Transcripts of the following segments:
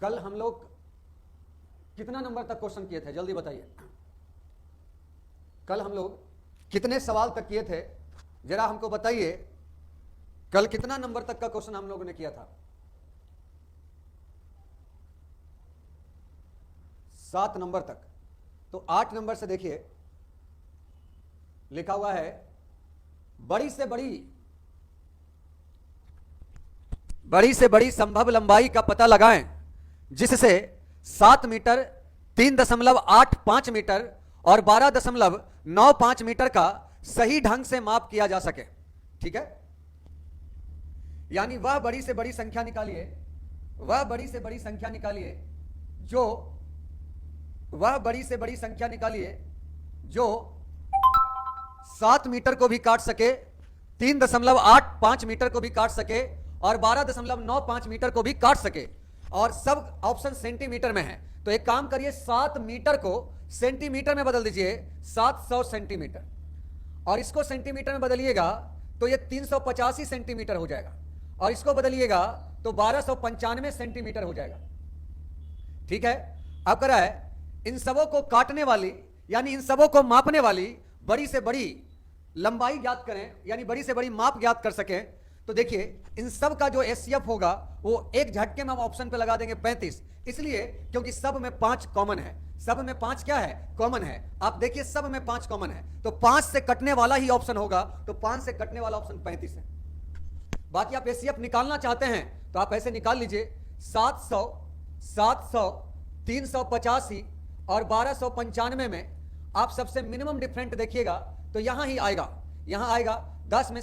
कल हम लोग कितना नंबर तक क्वेश्चन किए थे, जल्दी बताइए। कल हम लोग कितने सवाल तक किए थे, जरा हमको बताइए। कल कितना नंबर तक का क्वेश्चन हम लोगों ने किया था? 7 नंबर तक। तो 8 नंबर से देखिए, लिखा हुआ है बड़ी से बड़ी संभव लंबाई का पता लगाएं जिससे 7 मीटर, 3.85 मीटर और 12.95 मीटर का सही ढंग से माप किया जा सके। ठीक है, यानी वह बड़ी से बड़ी संख्या निकालिए, वह बड़ी से बड़ी संख्या निकालिए जो 7 मीटर को भी काट सके, 3.85 मीटर को भी काट सके और 12.95 मीटर को भी काट सके, और सब ऑप्शन सेंटीमीटर में है। तो एक काम करिए, 7 मीटर को सेंटीमीटर में बदल दीजिए, 700 सेंटीमीटर, और इसको सेंटीमीटर में बदलिएगा तो ये 385 सेंटीमीटर हो जाएगा, और इसको बदलिएगा तो 1295 सेंटीमीटर हो जाएगा। ठीक है, अब करा है इन सबों को काटने वाली, यानी इन सबों को मापने वाली बड़ी से बड़ी लंबाई ज्ञात करें, यानी बड़ी से बड़ी माप ज्ञात कर सकें। तो देखिए, इन सब का जो एचसीएफ होगा वो एक झटके में हम ऑप्शन पे लगा देंगे 35, इसलिए क्योंकि सब में 5 कॉमन है। सब में 5 क्या है? कॉमन है। आप देखिए, सब में 5 कॉमन है, तो 5 से कटने वाला ही ऑप्शन होगा, तो 5 से कटने वाला ऑप्शन 35 है। बाकी आप एचसीएफ निकालना चाहते हैं तो आप ऐसे निकाल लीजिए, 700, 385 और 1295 में आप सबसे मिनिमम डिफरेंट देखिएगा तो यहां ही आएगा, यहां आएगा। 10 में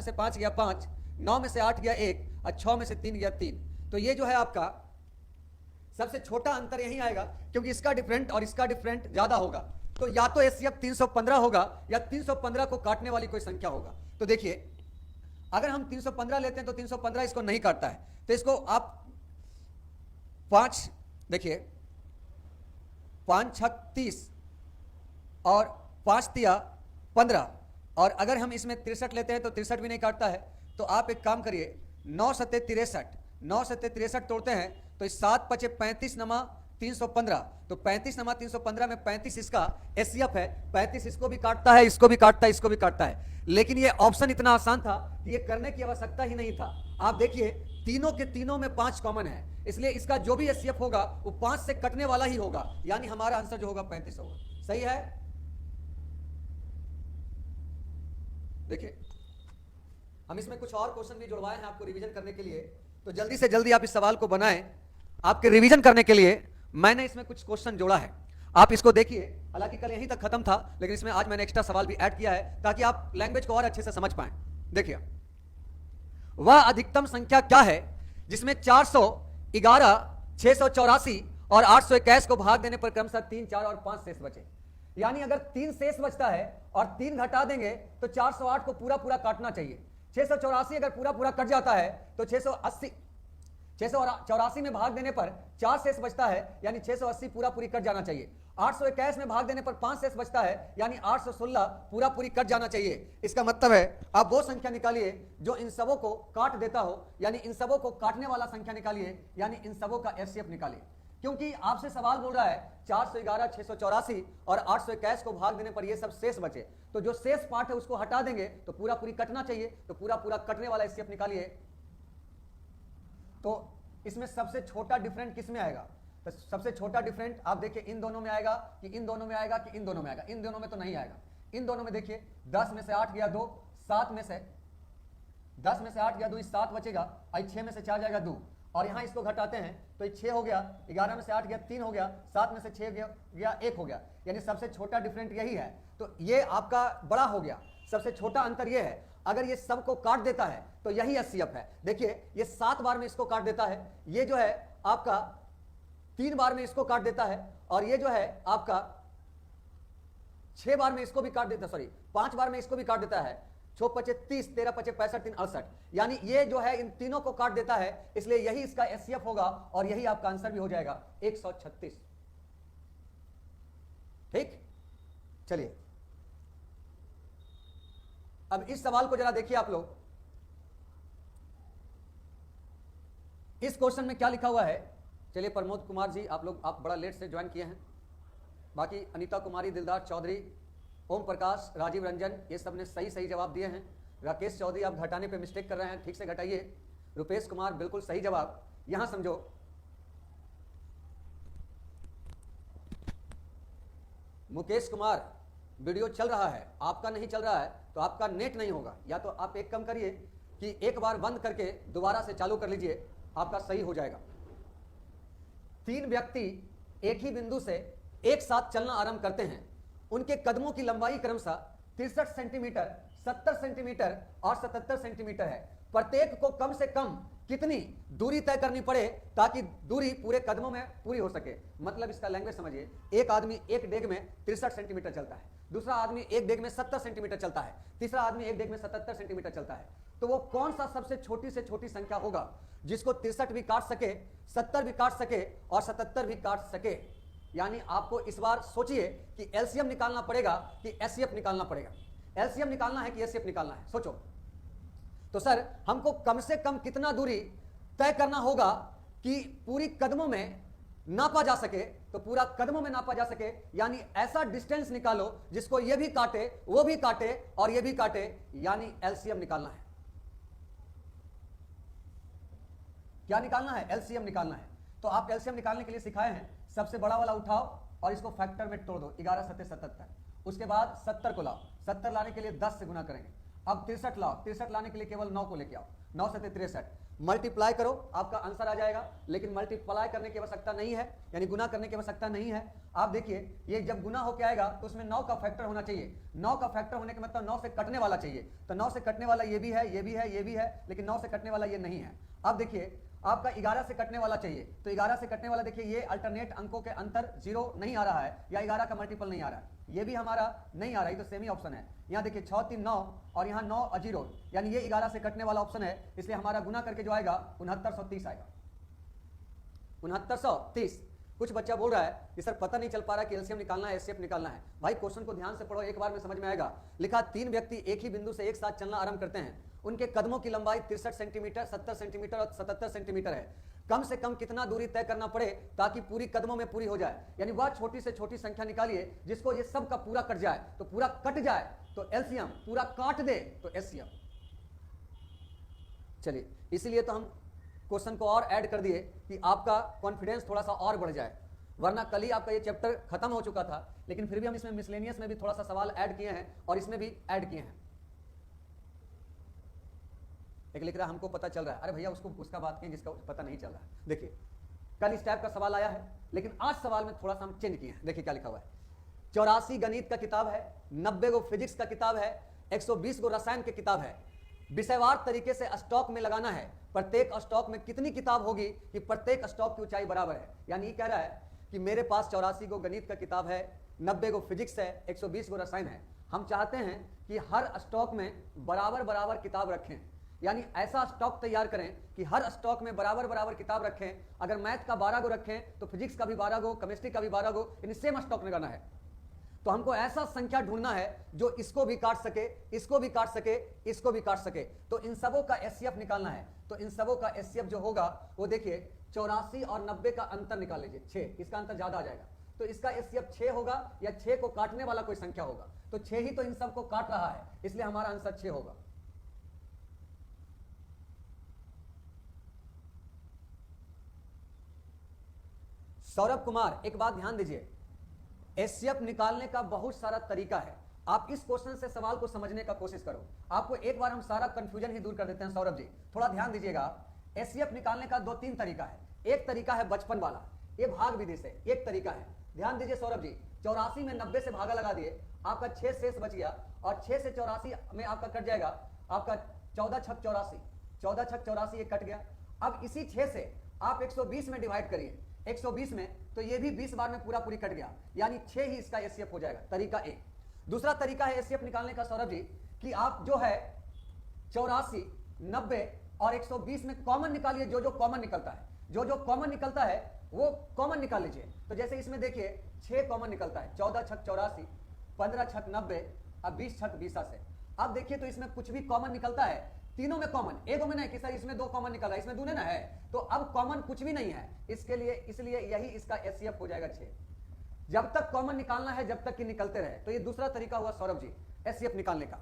से 5 गया 5, 9 में से 8 गया 1 और 6 में से 3 गया 3। तो ये जो है आपका सबसे छोटा अंतर यही आएगा, क्योंकि इसका डिफरेंट और इसका डिफरेंट ज्यादा होगा। तो या तो एचसीएफ 315 होगा या 315 को काटने वाली कोई संख्या होगा। तो देखिए, अगर हम 315 लेते हैं तो 315 इसको नहीं काटता है, तो इसको आप 5 देखिए, 5 6 30 और 5 तिया 15, और अगर हम इसमें 63 लेते हैं तो 63 भी नहीं काटता है। तो आप एक काम करिए, 9 सत्ते 63, 9 सत्ते 63 तोड़ते हैं तो 7 पचे 35 नमा 315, तो 35 नमा 315 में 35 इसका एचसीएफ है, 35 इसको भी काटता है, इसको भी काटता है, इसको भी काटता है। लेकिन ये ऑप्शन इतना आसान था कि ये करने की आवश्यकता ही नहीं था। आप देखिए, तीनों के तीनों में 5 कॉमन है, इसलिए इसका जो भी एचसीएफ होगा वो 5 से कटने वाला ही होगा, यानी हमारा आंसर जो होगा 35 होगा। सही है? देखिए, हम इसमें कुछ और क्वेश्चन भी जुड़वाए हैं आपको रिवीजन करने के लिए, तो जल्दी से जल्दी आप इस सवाल को बनाएं। आपके रिवीजन करने के लिए मैंने इसमें कुछ क्वेश्चन जोड़ा है, आप इसको देखिए। हालांकि कल यहीं तक खत्म था, लेकिन इसमें आज मैंने एक्स्ट्रा सवाल भी ऐड किया है ताकि आप लैंग्वेज को और अच्छे से समझ पाएं। देखिए, वह अधिकतम संख्या क्या है जिसमें 411, 684 और 821 को भाग देने पर क्रमशः 3, 4 और 5 शेष बचे। यानी अगर 3 शेष बचता है और 3 घटा देंगे तो 408 को पूरा पूरा काटना चाहिए। 684 अगर पूरा पूरा कट जाता है तो 684 में भाग देने पर 4 शेष बचता है, यानी 680 पूरा पूरी कट जाना चाहिए। 821 में भाग देने पर 5 शेष बचता है, यानी 816 पूरा पूरी कट जाना चाहिए। इसका मतलब है आप वो संख्या निकालिए जो इन सबों को काट देता हो, यानी इन सबों को काटने वाला संख्या निकालिए, यानी इन सबों का एचसीएफ निकालिए। क्योंकि आपसे सवाल बोल रहा है 411, 684 और 821 को भाग देने पर ये सब शेष बचे, तो जो शेष पार्ट है उसको हटा देंगे तो पूरा पूरी कटना चाहिए, तो पूरा पूरा कटने वाला एचसीएफ निकालिए। तो इसमें सबसे छोटा डिफरेंट किस में आएगा? तो सबसे छोटा डिफरेंट आप देखिए, इन दोनों में आएगा कि इन दोनों में आएगा कि इन दोनों में आएगा? इन दोनों में तो नहीं आएगा। इन दोनों में देखिए, 10 में से 8 गया 2, 7 में से 10 में से 8 गया 2, 7 बचेगा, और 6 में से 4 जाएगा 2, और यहां इसको घटाते हैं तो ये 6 हो गया, 11 में से 8 गया 3 हो गया, 7 में से 6 गया 1 हो गया, यानी सबसे छोटा डिफरेंट यही है। तो ये आपका बड़ा हो गया, सबसे छोटा अंतर ये है। अगर ये सब को काट देता है तो यही एचसीएफ है। देखिए, ये 7 बार में इसको काट देता है, ये जो है आपका 3 बार में इसको काट देता है, और ये जो है आपका 6 बार में इसको भी काट देता, सॉरी 5 बार में इसको भी काट देता है। 6 पचे 30, 13 पचे 65, 3 68, यानी ये जो है इन तीनों को काट देता है, इसलिए यही इसका एचसीएफ होगा, और यही आपका आंसर भी हो जाएगा 136। ठीक, चलिए अब इस सवाल को जरा देखिए आप लोग। इस क्वेश्चन में क्या लिखा हुआ है, चलिए प्रमोद कुमार जी, आप बड़ा लेट से ज्वाइन किए हैं। बाकी अनीता कुमारी, दिलदार चौधरी, ओम प्रकाश, राजीव रंजन, ये सब ने सही जवाब दिए हैं। राकेश चौधरी आप घटाने पे मिस्टेक कर रहे हैं, ठीक से घटाइए। रुपेश कुमार बिल्कुल सही जवाब। यहां समझो, मुकेश कुमार वीडियो चल रहा है, आपका नहीं चल रहा है तो आपका नेट नहीं होगा, या तो आप एक काम करिए कि एक बार बंद करके दोबारा से चालू कर लीजिए, आपका सही हो जाएगा। 3 व्यक्ति एक ही बिंदु से एक साथ चलना आरंभ करते हैं। उनके कदमों की लंबाई क्रमशः 63 सेंटीमीटर, 70 सेंटीमीटर और 77 सेंटीमीटर है। प्रत्येक को कम से कम कितनी दूरी तय करनी पड़े ताकि दूरी पूरे कदमों में पूरी हो सके? मतलब इसका लैंग्वेज समझिए, एक आदमी एक डेग में 63 सेंटीमीटर चलता है, दूसरा आदमी एक डेग में 70 सेंटीमीटर चलता है, तीसरा आदमी एक डेग में 77 सेंटीमीटर चलता है। तो वो कौन सा सबसे छोटी से छोटी संख्या होगा जिसको 63 भी काट सके, 70 भी काट सके और 77 भी काट सके? यानी आपको इस बार सोचिए कि एलसीएम निकालना पड़ेगा कि एचसीएफ निकालना पड़ेगा। एलसीएम निकालना है कि एचसीएफ निकालना है, सोचो। तो सर हमको कम से कम कितना दूरी तय करना होगा कि पूरी कदमों में नापा जा सके? तो पूरा कदमों में नापा जा सके, यानी ऐसा डिस्टेंस निकालो जिसको ये भी काटे, वो भी काटे और ये भी काटे, यानी एलसीएम निकालना है। क्या निकालना है? एलसीएम निकालना है। तो आप एलसीएम निकालने के लिए सिखाए हैं, सबसे बड़ा वाला उठाओ और इसको फैक्टर में तोड़ दो, 11 7 77। उसके बाद 70 को लाओ, 70 लाने के लिए 10 से गुना करेंगे। अब 63 लाओ, 63 लाने के लिए केवल 9 को लेके आओ, 9 7 63, मल्टीप्लाई करो, आपका आंसर आ जाएगा। लेकिन मल्टीप्लाई करने की आवश्यकता नहीं है, यानी गुना करने की आवश्यकता नहीं है। आप देखिए, ये जब गुना होके आएगा तो उसमें 9 का फैक्टर होना चाहिए। 9 का फैक्टर होने का मतलब 9 से कटने वाला चाहिए। तो 9 से कटने वाला ये भी है, ये भी है, ये भी है, लेकिन 9 से कटने वाला ये नहीं है। अब देखिए, आपका 11 से कटने वाला चाहिए, तो 11 से कटने वाला देखिए, ये अल्टरनेट अंकों के अंतर 0 नहीं आ रहा है, या 11 का मल्टीपल नहीं आ रहा है, ये भी हमारा नहीं आ रहा है, तो सेमी ऑप्शन है। यहाँ देखिए 6 3 9 और यहाँ 9 और 0, यानी ये 11 से कटने वाला ऑप्शन है, इसलिए हमारा गुना करके जो आएगा 6930 आएगा, 6930। कुछ बच्चा बोल रहा है कि सर पता नहीं चल पा रहा कि एलसीएम निकालना है, एचसीएफ निकालना है। भाई क्वेश्चन को ध्यान से पढ़ो, एक बार में समझ में आएगा। लिखा 3 व्यक्ति एक ही बिंदु से एक साथ चलना आरंभ करते हैं। उनके कदमों की लंबाई 63 सेंटीमीटर, 70 सेंटीमीटर और 77 सेंटीमीटर है। कम से कम कितना दूरी तय करना पड़े ताकि पूरी कदमों में पूरी हो जाए? यानी वह छोटी से छोटी संख्या निकालिए जिसको ये सब का पूरा कट जाए। तो पूरा कट जाए तो एलसीएम, पूरा काट दे तो एचसीएफ। चलिए, इसीलिए तो हम क्वेश्चन को और ऐड कर दिए कि आपका कॉन्फिडेंस थोड़ा सा और बढ़ जाए, वरना कल ही आपका ये चैप्टर खत्म हो चुका था। लेकिन फिर भी हम इसमें मिसलेनियस में भी थोड़ा सा सवाल ऐड किए हैं और इसमें भी ऐड किए हैं। एक लिख रहा हमको पता चल रहा है, अरे भैया उसका बात करें जिसका पता नहीं चल रहा है। देखिए, कल इस टाइप का सवाल आया है, लेकिन आज सवाल में थोड़ा सा हम चेंज किए हैं। देखिए क्या लिखा हुआ है, 84 गणित का किताब है, 90 गो फिजिक्स का किताब है, 120 गो रसायन की किताब है। विषयवार तरीके से स्टॉक में लगाना है। प्रत्येक स्टॉक में कितनी किताब होगी कि प्रत्येक स्टॉक की ऊंचाई बराबर है? यानी ये कह रहा है कि मेरे पास 84 गो गणित का किताब है, 90 गो फिजिक्स है, 120 गो रसायन है। हम चाहते हैं कि हर स्टॉक में बराबर बराबर किताब रखें, यानी ऐसा स्टॉक तैयार करें कि हर स्टॉक में बराबर बराबर किताब रखें। अगर मैथ का 12 गो रखें तो फिजिक्स का भी 12 गो, केमिस्ट्री का भी 12 गो, यानी सेम स्टॉक लगाना है। तो हमको ऐसा संख्या ढूंढना है जो इसको भी काट सके, इसको भी काट सके, इसको भी काट सके। तो इन सबों का एचसीएफ निकालना है। तो इन सबों का एचसीएफ जो होगा वो देखिए 84 और 90 का अंतर निकाल लीजिए, 6, इसका अंतर ज्यादा आ जाएगा। तो इसका एचसीएफ 6 होगा या 6 को काटने वाला कोई संख्या होगा। तो 6 ही तो इन सबको काट रहा है, इसलिए हमारा आंसर 6 होगा। सौरभ कुमार, एक बात ध्यान दीजिए, एचसीएफ निकालने का बहुत सारा तरीका है। आप इस क्वेश्चन से सवाल को समझने का कोशिश करो। आपको एक बार हम सारा कंफ्यूजन ही दूर कर देते हैं। सौरभ जी थोड़ा ध्यान दीजिएगा, एचसीएफ निकालने का 2-3 तरीका है। एक तरीका है बचपन वाला, ये भाग विधि से एक तरीका है। ध्यान दीजिए सौरभ जी, 84 में 90 से भागा लगा दिए, आपका 6 शेष बच गया और 6 से 84 में आपका कट जाएगा, आपका 14 छक 84, 14 छक 84 ये कट गया। अब इसी 6 से आप 120 में डिवाइड करिए, 120 में, तो ये भी 20 बार में पूरा पूरी कट गया, यानी 6 ही इसका एचसीएफ हो जाएगा। तरीका एक। दूसरा तरीका है एचसीएफ निकालने का सौरभ जी, कि आप जो है 84, 90 और 120 में कॉमन निकालिए। जो जो कॉमन निकलता है, जो जो कॉमन निकलता है वो कॉमन निकाल लीजिए। तो जैसे इसमें देखिए 6 कॉमन निकलता है, 14 छक 84, 15 छक 90 और 20 छक 20 से। अब देखिए तो इसमें कुछ भी कॉमन निकलता है तीनों में कॉमन, एक में नहीं कि सर इसमें 2 कॉमन निकल रहा है, इसमें दूने ना है, तो अब कॉमन कुछ भी नहीं है इसके लिए, इसलिए यही इसका एचसीएफ हो जाएगा 6। जब तक कॉमन निकालना है, जब तक कि निकलते रहे। तो ये दूसरा तरीका हुआ सौरभ जी एचसीएफ निकालने का।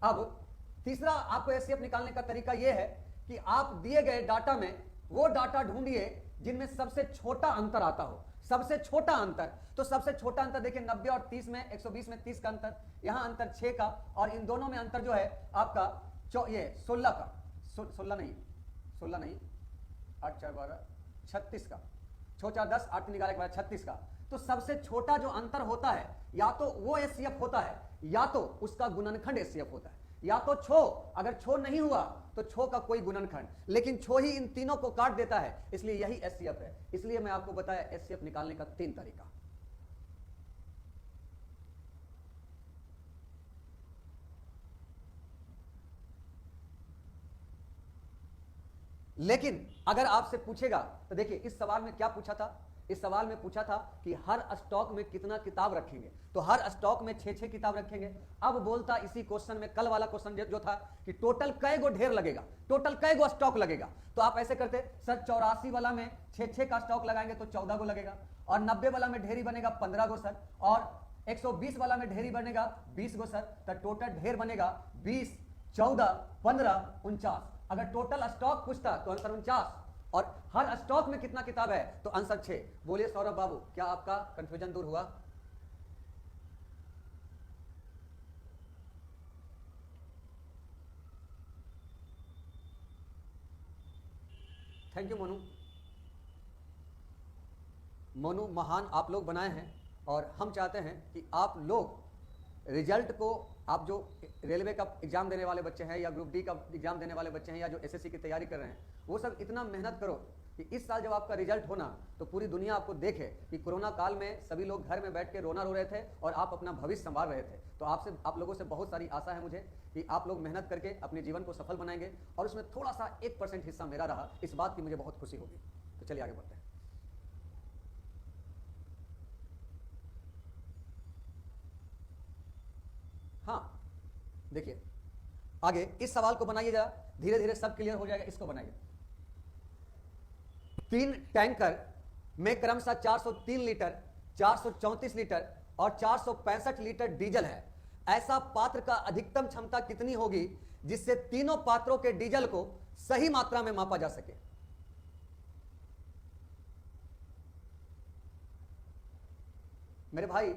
अब तीसरा आपको एचसीएफ निकालने का तरीका यह है कि आप दिए गए डाटा में वो डाटा ढूंढिए जिनमें सबसे छोटा अंतर आता हो। सबसे छोटा अंतर, तो सबसे छोटा अंतर देखिए 90 और 30 में, 120 में 30 का अंतर, यहां अंतर 6 का, और इन दोनों में अंतर जो है आपका ये 16 का, 16 नहीं 8 4 12 36 का, 6 4 10 8 3 11 के बाद 36 का। तो सबसे छोटा जो अंतर होता है या तो वो एचसीएफ होता है या तो उसका गुणनखंड एचसीएफ होता है, या तो छो, अगर छो नहीं हुआ तो छो का कोई गुणनखंड, लेकिन छो ही इन तीनों को काट देता है, इसलिए यही एचसीएफ है। इसलिए मैं आपको बताया एचसीएफ निकालने का 3 तरीका। लेकिन अगर आपसे पूछेगा तो देखिए इस सवाल में क्या पूछा था, इस सवाल में पूछा था कि हर स्टॉक में कितना किताब रखेंगे, तो हर स्टॉक में 6-6 किताब रखेंगे। अब बोलता इसी क्वेश्चन में, कल वाला क्वेश्चन जो था कि टोटल कै गो ढेर लगेगा, टोटल कै गो स्टॉक लगेगा, तो आप ऐसे करते सर 84 वाला में 6-6 का स्टॉक लगाएंगे तो 14 गो लगेगा, और 90 वाला में ढेरी बनेगा 15 गो सर, और 120 वाला में ढेरी बनेगा 20 गो सर, तो टोटल ढेर बनेगा 20 14 15 49। अगर टोटल स्टॉक पूछता तो आंसर 49, और हर स्टॉक में कितना किताब है तो आंसर 6। बोलिए सौरभ बाबू, क्या आपका कंफ्यूजन दूर हुआ? Thank you Monu. मोनू महान आप लोग बनाए हैं, और हम चाहते हैं कि आप लोग रिजल्ट को, आप जो रेलवे का एग्जाम देने वाले बच्चे हैं या ग्रुप डी का एग्जाम देने वाले बच्चे हैं या जो एसएससी की तैयारी कर रहे हैं, वो सब इतना मेहनत करो कि इस साल जब आपका रिजल्ट होना तो पूरी दुनिया आपको देखे कि कोरोना काल में सभी लोग घर में बैठ के रोना रो रहे थे और आप अपना भविष्य संभाल रहे थे। तो आप लोगों से बहुत सारी आशा है मुझे कि आप लोग मेहनत करके अपने जीवन को सफल बनाएंगे, और उसमें थोड़ा सा 1% हिस्सा मेरा रहा, इस बात की मुझे बहुत खुशी होगी। तो चलिए आगे बढ़ते हैं। हाँ देखिए आगे इस सवाल को बनाइए जरा, धीरे धीरे सब क्लियर हो जाएगा। इसको बनाइए, 3 टैंकर में क्रमशः 403 लीटर, 434 लीटर और 465 लीटर डीजल है। ऐसा पात्र का अधिकतम क्षमता कितनी होगी जिससे तीनों पात्रों के डीजल को सही मात्रा में मापा जा सके? मेरे भाई,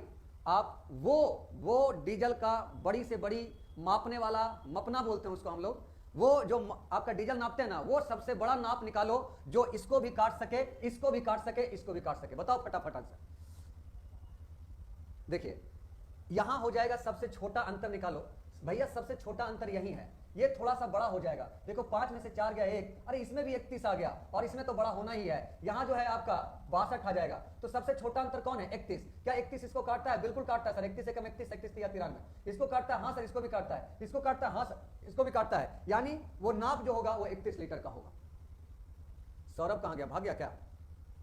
आप वो डीजल का बड़ी से बड़ी मापने वाला, मपना बोलते हैं उसको हम लोग, वो जो आपका डीजल नापते हैं ना, वो सबसे बड़ा नाप निकालो जो इसको भी काट सके, इसको भी काट सके, इसको भी काट सके। बताओ फटाफट आंसर। देखिए यहां हो जाएगा सबसे छोटा अंतर निकालो भैया, सबसे छोटा अंतर यही है, ये थोड़ा सा बड़ा हो जाएगा। देखो 5 में से 4 गया 1, अरे इसमें भी 31 आ गया, और इसमें तो बड़ा होना ही है, यहां जो है आपका 62 आ जाएगा। तो सबसे छोटा अंतर कौन है? 31। क्या 31 इसको काटता है? बिल्कुल काटता है सर। 31 एकम 31, 31 या 93 इसको काटता है। हाँ सर इसको भी काटता है, इसको काटता है, हाँ सर इसको भी काटता है। यानी वो नाप जो होगा वो 31 लीटर का होगा। सौरभ कहां गया? भाग गया क्या?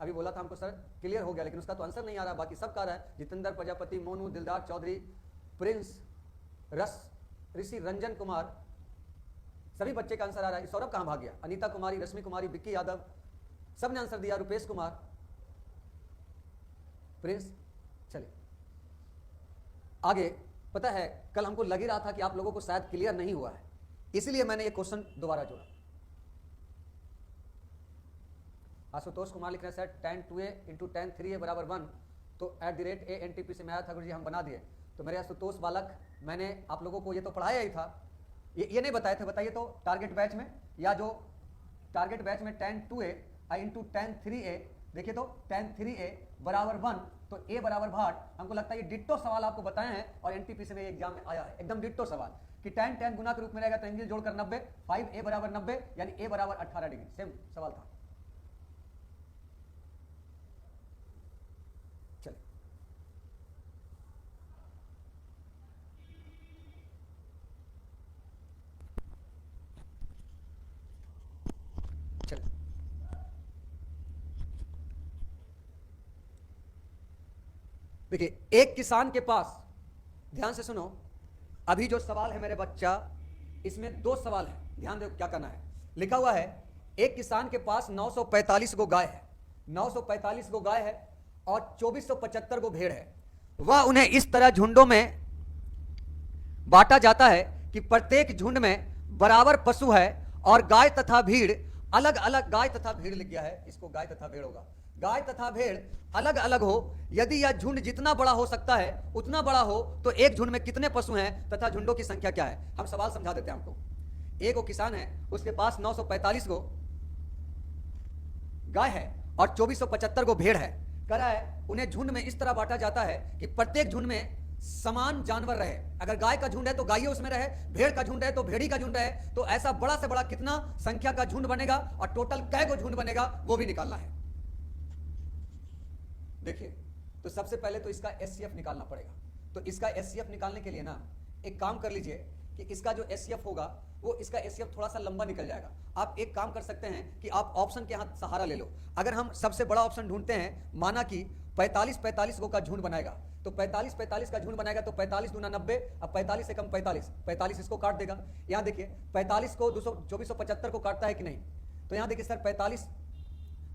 अभी बोला था हमको सर क्लियर हो गया, लेकिन उसका तो आंसर नहीं आ रहा, बाकी सब का रहा है। जितेंद्र प्रजापति, मोनू, दिलदार चौधरी, प्रिंस, ऋषि रंजन कुमार, सभी बच्चे का आंसर आ रहा है। सौरभ कहां भाग गया? अनीता कुमारी, रश्मि कुमारी, विक्की यादव, सबने आंसर दिया। रुपेश कुमार, प्रिंस। चलिए आगे। पता है कल हमको लग ही रहा था कि आप लोगों को शायद क्लियर नहीं हुआ है, इसलिए मैंने ये क्वेश्चन दोबारा जोड़ा। आशुतोष कुमार लिख रहे हैं sir tan 2a into tan 3a बराबर 1, तो @ANTP से मैं आया था गुरु जी, हम बना दिए। तो मेरे आशुतोष बालक, मैंने आप लोगों को ये तो पढ़ाया ही था, ये नहीं बताए थे, बताइए तो टारगेट बैच में, या जो टारगेट बैच में tan 2a into tan 3a, देखिए तो tan 3a बराबर 1, तो a बराबर भाट। हमको लगता है ये डिट्टो सवाल आपको बताए हैं और एनटीपी से भी एग्जाम में आया है, एकदम डिट्टो सवाल कि tan गुना के रूप में रहेगा तो एंगल जोड़कर 90, 5a बराबर 90 यानी a बराबर 18 डिग्री। सेम सवाल था। चलिए चलिए देखिए, एक किसान के पास, ध्यान से सुनो, अभी जो सवाल है मेरे बच्चा, इसमें दो सवाल है, ध्यान दो क्या करना है। लिखा हुआ है एक किसान के पास 945 गो गाय है, 945 गो गाय है और 2475 गो भेड़ है। वह उन्हें इस तरह झुंडों में बांटा जाता है कि प्रत्येक झुंड में बराबर पशु है और गाय तथा भीड़ अलग अलग, गाय तथा भीड़ लिख गया है, इसको गाय तथा भेड़ होगा, गाय तथा भेड़ अलग अलग हो। यदि यह झुंड जितना बड़ा हो सकता है उतना बड़ा हो तो एक झुंड में कितने पशु हैं तथा झुंडों की संख्या क्या है। हम सवाल समझा देते हैं आपको। एक वो किसान है, उसके पास 945 गो गाय है और 2475 गो भेड़ है। कह रहा है उन्हें झुंड में इस तरह बांटा जाता है कि प्रत्येक झुंड में समान जानवर रहे। अगर गाय का झुंड है तो गाय उसमें रहे, भेड़ का झुंड है तो भेड़ी का झुंड रहे। तो ऐसा बड़ा से बड़ा कितना संख्या का झुंड बनेगा और टोटल कै गो झुंड बनेगा वो भी निकालना है। देखिए, तो सबसे पहले तो इसका एचसीएफ निकालना पड़ेगा। तो इसका एचसीएफ निकालने के लिए ना एक काम कर लीजिए कि इसका जो एचसीएफ होगा वो इसका एचसीएफ थोड़ा सा लंबा निकल जाएगा। आप एक काम कर सकते हैं कि आप ऑप्शन के यहाँ सहारा ले लो। अगर हम सबसे बड़ा ऑप्शन ढूंढते हैं, माना कि 45 गो का झुंड बनाएगा, तो 45 का झुंड बनाएगा तो 45 दूना 90, अब 45 से कम 45 इसको काट देगा। यहाँ देखिए 45 को 2475 को काटता है कि नहीं, तो यहाँ देखिए सर 45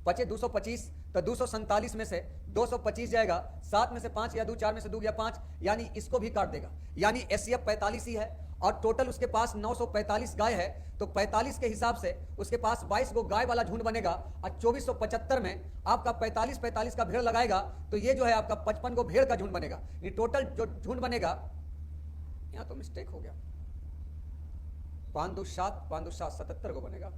पचे 225, तो 247 में से 225 जाएगा, 7 में से 5 या 2, 4 में से 2 या 5, यानी इसको भी काट देगा। यानी एचसीएफ 45 ही है और टोटल उसके पास 945 गाय है। तो 45 के हिसाब से उसके पास 22 गो गाय वाला झुंड बनेगा और 2475 में आपका 45 का भेड़ लगाएगा तो ये जो है आपका 55 गो भेड़ का झुंड बनेगा। ये टोटल जो झुंड बनेगा, यहां तो मिस्टेक हो गया, 5 2 7 77 को बनेगा।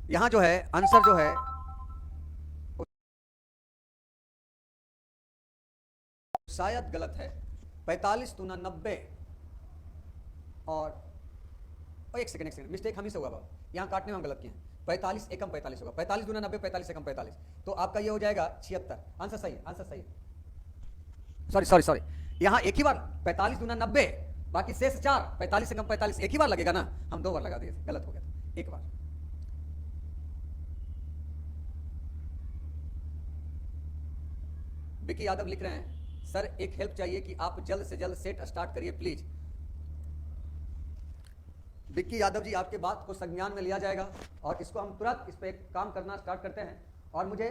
यहां जो है आंसर जो है शायद गलत है। 45 दूना 90 और एक सेकंड मिस्टेक हम ही से हुआ बाबा, यहां काटने में हम गलत किए हैं। 45 एकम 45 होगा, 45 दूना 90, 45 एकम 45, तो आपका ये हो जाएगा 76। आंसर सही, आंसर सही। सॉरी, यहां एक ही बार 45 दूना 90, बाकी शेष 4, 45 एकम 45 एक ही बार लगेगा ना, हम 2 बार लगा दिए, गलत हो गया था, एक बार। विकी यादव लिख रहे हैं सर एक हेल्प चाहिए कि आप जल्द से जल्द सेट स्टार्ट करिए प्लीज। विक्की यादव जी, आपके बात को संज्ञान में लिया जाएगा और इसको हम तुरंत इस पे काम करना स्टार्ट करते हैं। और मुझे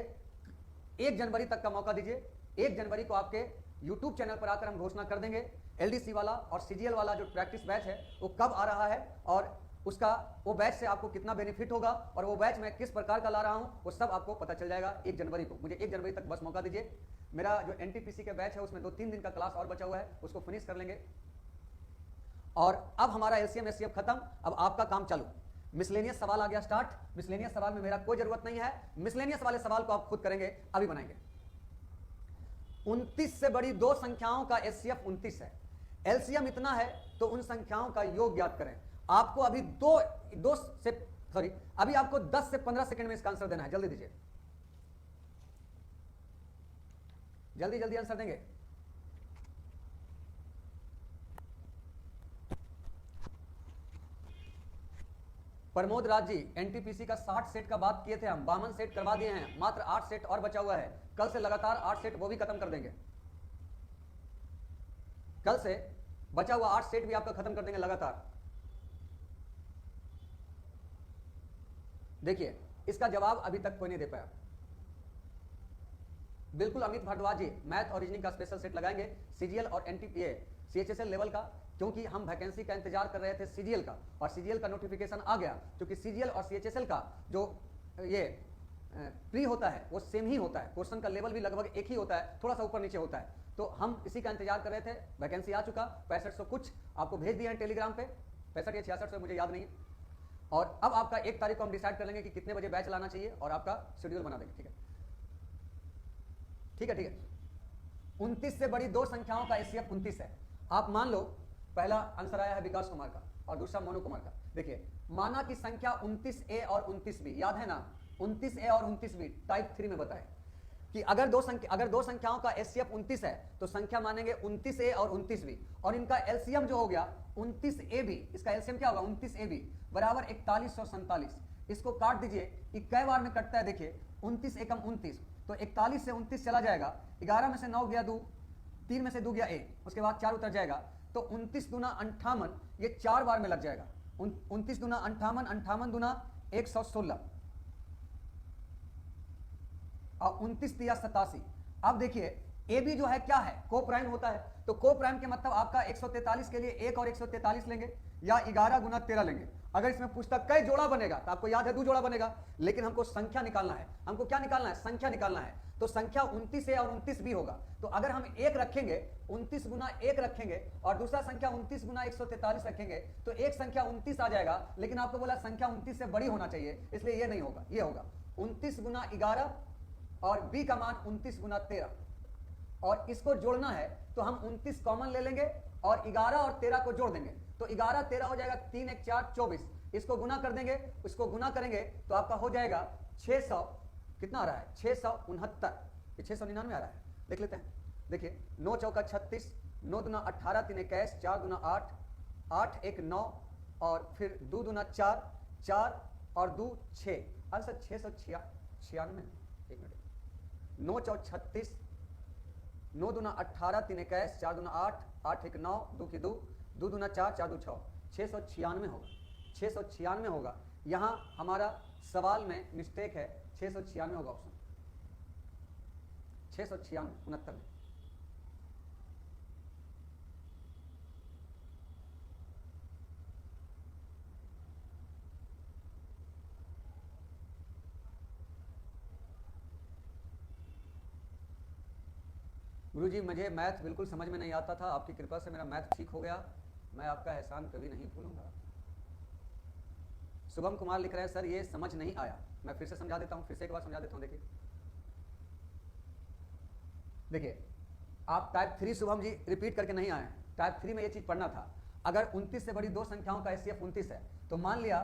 1 जनवरी तक का मौका दीजिए। 1 जनवरी को आपके YouTube चैनल पर आकर हम घोषणा कर देंगे LDC वाला और CGL वाला जो प्रैक्टिस बैच है वो कब आ रहा है और उसका वो बैच से आपको कितना बेनिफिट होगा और वो बैच मैं किस प्रकार का ला रहा हूँ वो सब आपको पता चल जाएगा 1 जनवरी को। मुझे 1 जनवरी तक बस मौका दीजिए। मेरा जो NTPC का बैच है उसमें 2-3 दिन का क्लास और बचा हुआ है, उसको फिनिश कर लेंगे और अब हमारा LCM SCF खत्म। अब आपका काम चालू। मिसलेनियस सवाल आ गया स्टार्ट। मिसलेनियस सवाल में मेरा कोई जरूरत नहीं है, मिसलेनियस वाले सवाल को आप खुद करेंगे, अभी बनाएंगे। 29 से बड़ी 2 संख्याओं का SCF 29 है। LCM इतना है तो उन संख्याओं का योग ज्ञात करें। आपको अभी अभी आपको 10 से 15 सेकंड में इसका आंसर देना है। जल्दी दीजिए, जल्दी आंसर देंगे। प्रमोद राज जी, NTPC का 60 सेट का बात किए थे हम, 52 सेट करवा दिए हैं, मात्र 8 सेट और बचा हुआ है। कल से लगातार 8 सेट वो भी खत्म कर देंगे। कल से बचा हुआ 8 सेट भी आपका खत्म कर देंगे लगातार। देखिए इसका जवाब अभी तक कोई नहीं दे पाया। बिल्कुल अमित भारद्वाज जी, मैथ और रीजनिंग का स्पेशल सेट लगाएंगे, CGL और CHSL लेवल का, क्योंकि हम वैकेंसी का इंतजार कर रहे थे CGL का और CGL का नोटिफिकेशन आ गया। क्योंकि CGL और CHSL का जो ये प्री होता है वो सेम ही होता है, क्वेश्चन का लेवल भी लगभग एक ही होता है, थोड़ा सा ऊपर नीचे होता है। तो हम इसी का इंतजार कर रहे थे। वैकेंसी आ चुका, 6500 कुछ आपको भेज दिया है टेलीग्राम पे, 65 या 6600 मुझे याद नहीं है। और अब आपका 1 तारीख को हम डिसाइड कर लेंगे कि कितने बजे बैच लाना चाहिए और आपका शेड्यूल बना देंगे। ठीक है। 29 से बड़ी 2 संख्याओं का SCF 29 है। आप मान लो पहला आंसर आया है विकास कुमार का और दूसरा मोनू कुमार का। देखिए माना कि संख्या 29A और 29B, याद है ना, 29A और 29B टाइप 3 में बताए कि अगर दो संख्याओं का SCF 29 है तो संख्या मानेंगे 29A और 29B और इनका LCM जो हो गया 29AB, इसका LCM क्या होगा 29AB बराबर 4147। इसको काट दीजिए कि कई बार में कटता है। देखिए 29 एकम 29, तो 41 से 29 चला जाएगा, 11 में से 9 गया 2, 3 में से 2 गया 1, उसके बाद 4 उतर जाएगा, तो 29 दूना 58, ये 4 बार में लग जाएगा। 29 दूना 58, 58 दूना 116 और 29 तिया 87। अब देखिए ए बी जो है क्या है, को प्राइम होता है, तो को प्राइम के मतलब आपका 143 के लिए 1 और 143 लेंगे या 11 गुना 13 लेंगे। अगर इसमें पूछता कई जोड़ा बनेगा तो आपको याद है 2 जोड़ा बनेगा, लेकिन हमको संख्या निकालना है। हमको क्या निकालना है? संख्या निकालना है। तो संख्या 29 है और 29 भी होगा, तो अगर हम 1 रखेंगे 29 गुना 1 रखेंगे और दूसरा संख्या 29 गुना 143 रखेंगे तो एक संख्या 29 आ जाएगा, लेकिन आपको बोला संख्या 29 से बड़ी होना चाहिए, इसलिए ये नहीं होगा, ये होगा 29 गुना 11 और b का मान 29 गुना 13, और इसको जोड़ना है तो हम 29 कॉमन ले लेंगे और 11 और 13 को जोड़ देंगे, तो 11 13 हो जाएगा 3 1 4 24। इसको गुना कर देंगे, इसको गुना करेंगे तो आपका हो जाएगा 600, कितना आ रहा है? 669, ये 699 आ रहा है, देख लेते हैं। देखिए 9 चौका 36, 9 दुना 18, 3 21, 4 दुना 8, 8 1 9 और फिर 2 दुना 4, 4 और 2 6, आंसर 696। एक मिनट, 9 चौ 36, 9 दुना 18, 3 21, 4 दुना 8, 8 1 9, 2 की 2, 2 दुना 4, 4 2 6, 696 होगा, 696 होगा। यहाँ हमारा सवाल में मिस्टेक है, 696 होगा ऑप्शन, 696 69 में। गुरुजी मुझे मैथ बिल्कुल समझ में नहीं आता था, आपकी कृपा से मेरा मैथ ठीक हो गया, मैं आपका एहसान कभी नहीं भूलूंगा। शुभम कुमार लिख रहे हैं सर ये समझ नहीं आया, मैं फिर से समझा देता हूं, फिर से एक बार समझा देता हूं। देखिए आप टाइप 3 शुभम जी रिपीट करके नहीं आए, टाइप 3 में ये चीज पढ़ना था। अगर 29 से बड़ी दो संख्याओं का एचसीएफ 29 है तो मान लिया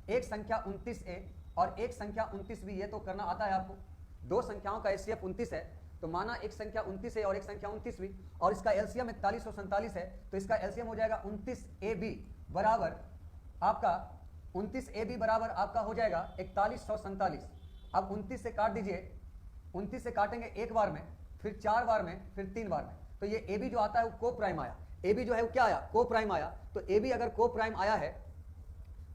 एक संख्या 29A और एक संख्या 29B, ये तो करना आता है आपको। दो संख्याओं का एचसीएफ 29 है तो माना एक संख्या 29A और एक संख्या 29B, और इसका एलसीएम 4147 है, तो इसका एलसीएम हो जाएगा 29AB बराबर आपका 29AB बराबर आपका हो जाएगा 4147। अब 29 से काट दीजिए, 29 से काटेंगे एक बार में, फिर 4 बार में, फिर 3 बार में, तो ये AB जो आता है वो को प्राइम आया। AB जो है वो क्या आया? को प्राइम आया। तो AB अगर को प्राइम आया है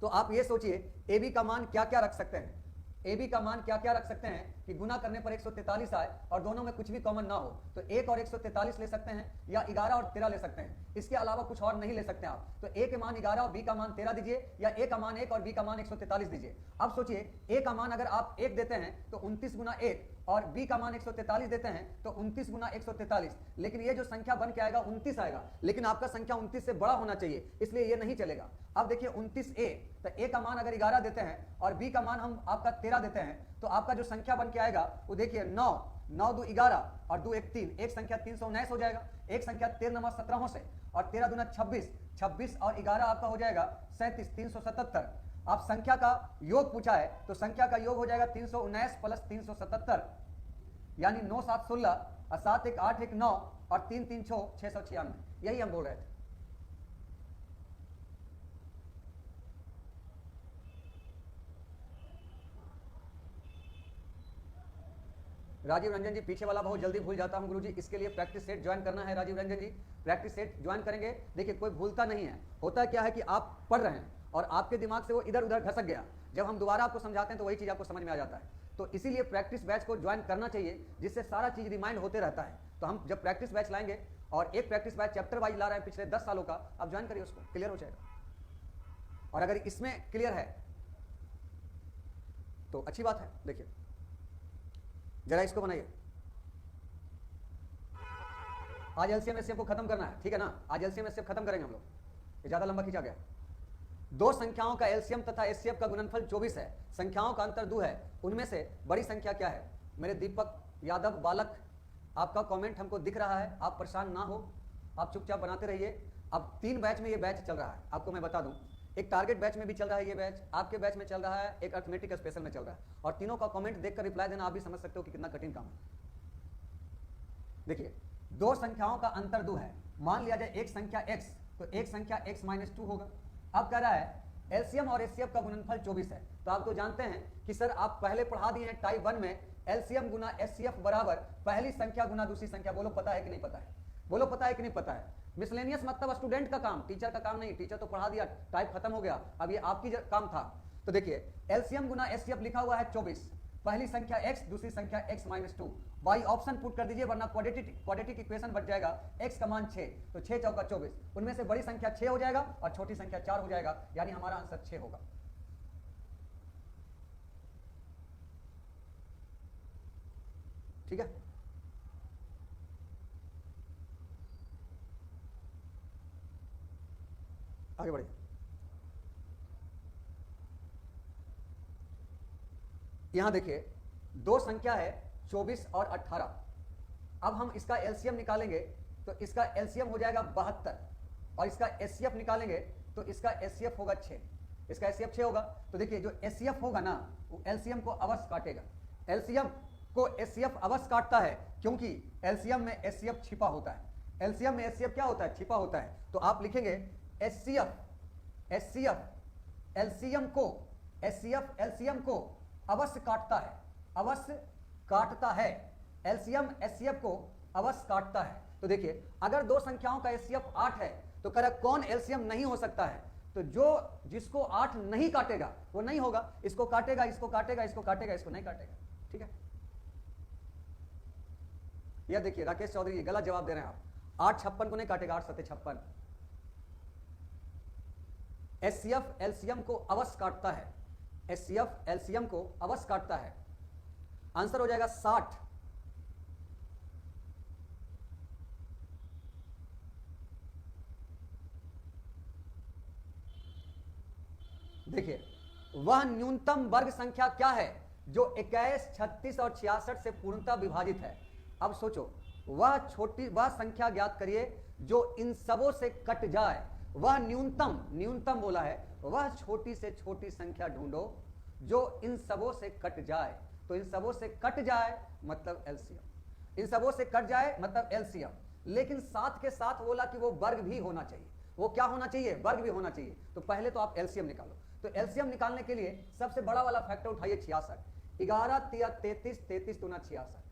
तो आप ये सोचिए AB का मान क्या क्या रख सकते हैं। AB का मान क्या क्या रख सकते हैं कि गुना करने पर 143 आए और दोनों में कुछ भी कॉमन ना हो, तो 1 और 143 ले सकते हैं या 11 और 13 ले सकते हैं, इसके अलावा कुछ और नहीं ले सकते आप। तो A के मान 11 और B का मान 13 दीजिए, या A का मान 1 और B का मान 143 दीजिए। अब सोचिए A का मान अगर आप 1 देते हैं तो 29 गुना 1, और B का मान 143 देते हैं तो 29 गुना 143, लेकिन ये जो संख्या बन के आएगा 29 आएगा, लेकिन आपका संख्या 29 से बड़ा होना चाहिए, इसलिए ये नहीं चलेगा। अब देखिए 29A, तो A का मान अगर 11 देते हैं और B का मान हम आपका 13 देते हैं, तो आपका जो संख्या बन के आएगा वो देखिए 9, 9 2 11 और 2 1 3, एक संख्या 319 हो जाएगा, एक संख्या 13 17 से, और 13 दूना 26, 26 और 11 आपका हो जाएगा 37, 377। आप संख्या का योग पूछा है तो संख्या का योग हो जाएगा 319 प्लस 377, यानी 9 7 16 और 7 1 8 1 9 और 3 3 6 696, यही हम बोल रहे थे। राजीव रंजन जी, पीछे वाला बहुत जल्दी भूल जाता हूं गुरुजी, इसके लिए प्रैक्टिस सेट ज्वाइन करना है। राजीव रंजन जी प्रैक्टिस सेट ज्वाइन करेंगे, देखिए कोई भूलता नहीं है। होता क्या है कि आप पढ़ रहे हैं और आपके दिमाग से वो इधर उधर घसक गया, जब हम दोबारा आपको समझाते हैं तो वही चीज आपको समझ में आ जाता है। तो इसीलिए प्रैक्टिस बैच को ज्वाइन करना चाहिए, जिससे सारा चीज रिमाइंड होते रहता है। तो हम जब प्रैक्टिस बैच लाएंगे, और एक प्रैक्टिस बैच चैप्टर वाइज ला रहे हैं पिछले 10 सालों का, आप ज्वाइन करिए, उसको क्लियर हो जाएगा। और अगर इसमें क्लियर है तो अच्छी बात है। देखिए जरा इसको बनाइए, आज एलसीएम एचसीएफ को खत्म करना है, ठीक है ना? आज एलसीएम एचसीएफ खत्म करेंगे हम लोग, ये ज्यादा लंबा खींचा गया। दो संख्याओं का एलसीएम तथा एचसीएफ का गुणनफल 24 है, संख्याओं का अंतर 2 है, उनमें से बड़ी संख्या क्या है? मेरे दीपक यादव बालक, आपका कमेंट हमको दिख रहा है, आप परेशान ना हो, आप चुपचाप बनाते रहिए। अब 3 बैच में ये बैच चल रहा है, आपको मैं बता दूं, एक टारगेट बैच में भी चल रहा है ये बैच, आपके बैच में चल रहा है, एक अर्थमेटिक स्पेशल में चल रहा है, और तीनों का कमेंट देखकर रिप्लाई देना आप भी समझ सकते हो कि कितना कठिन काम है। देखिए दो संख्याओं का अंतर 2 है, मान लिया जाए एक संख्या x, तो एक संख्या x माइनस 2 होगा। अब कह रहा है एलसीएम और एचसीएफ का गुणनफल 24 है, तो आप तो जानते हैं कि सर आप पहले पढ़ा दिए हैं टाइप 1 में एलसीएम गुना एचसीएफ बराबर पहली संख्या गुना दूसरी संख्या। बोलो पता है कि नहीं पता है? बोलो पता है कि नहीं पता है? मिसलेनियस मतलब स्टूडेंट का काम, टीचर का काम नहीं, टीचर तो पढ़ा दिया, टाइप खत्म हो गया, अब ये आपकी काम था। तो देखिए एलसीएम गुना एचसीएफ लिखा हुआ है 24, पहली संख्या x, दूसरी संख्या x - 2, बाई ऑप्शन पुट कर दीजिए वरना क्वाड्रेटिक इक्वेशन बच जाएगा, x का मान 6, तो 6 चौका 24, उनमें से बड़ी संख्या 6 हो जाएगा और छोटी संख्या 4 हो जाएगा, यानी हमारा आंसर 6 होगा। ठीक है, आगे बढ़िए। यहां देखिए दो संख्या है 24 और 18, अब हम इसका एलसीएम निकालेंगे तो इसका एलसीएम हो जाएगा 72 और इसका एचसीएफ निकालेंगे तो इसका एचसीएफ होगा 6, इसका एचसीएफ 6 होगा। तो देखिए जो एचसीएफ होगा ना वो एलसीएम को अवश्य काटेगा, एलसीएम को एचसीएफ अवश्य काटता है क्योंकि एलसीएम में एचसीएफ छिपा होता है, एलसीएम में एचसीएफ क्या होता है, छिपा होता है। तो आप लिखेंगे एचसीएफ एलसीएम को अवश्य काटता है, अवश्य काटता है, एलसीएम एचसीएफ को अवश्य काटता है। तो देखिए अगर दो संख्याओं का एचसीएफ 8 है तो कह रहा कौन एलसीएम नहीं हो सकता है, तो जिसको 8 नहीं काटेगा वो नहीं होगा, इसको काटेगा, इसको काटेगा, इसको काटेगा, इसको नहीं काटेगा। ठीक है, यह देखिए राकेश चौधरी गलत जवाब दे रहे हैं आप, 8 56 को नहीं काटेगा, 8 7 56। एचसीएफ एलसीएम को अवश्य काटता है, एचसीएफ एलसीएम को अवश्य काटता है, आंसर हो जाएगा 60। देखिए वह न्यूनतम वर्ग संख्या क्या है जो 21, 36 और 66 से पूर्णतः विभाजित है। अब सोचो वह संख्या ज्ञात करिए जो इन सबों से कट जाए, वह न्यूनतम बोला है, वह छोटी से छोटी संख्या ढूंढो जो इन सबों से कट जाए। तो इन सबों से कट जाए मतलब एलसीएम, इन सबों से कट जाए मतलब एलसीएम, लेकिन साथ के साथ बोला कि वो वर्ग भी होना चाहिए, वो क्या होना चाहिए, वर्ग भी होना चाहिए। तो पहले तो आप एलसीएम निकालो, तो एलसीएम निकालने के लिए सबसे बड़ा वाला फैक्टर उठाइए 66, 11 तिया 33, 33 दूना 66।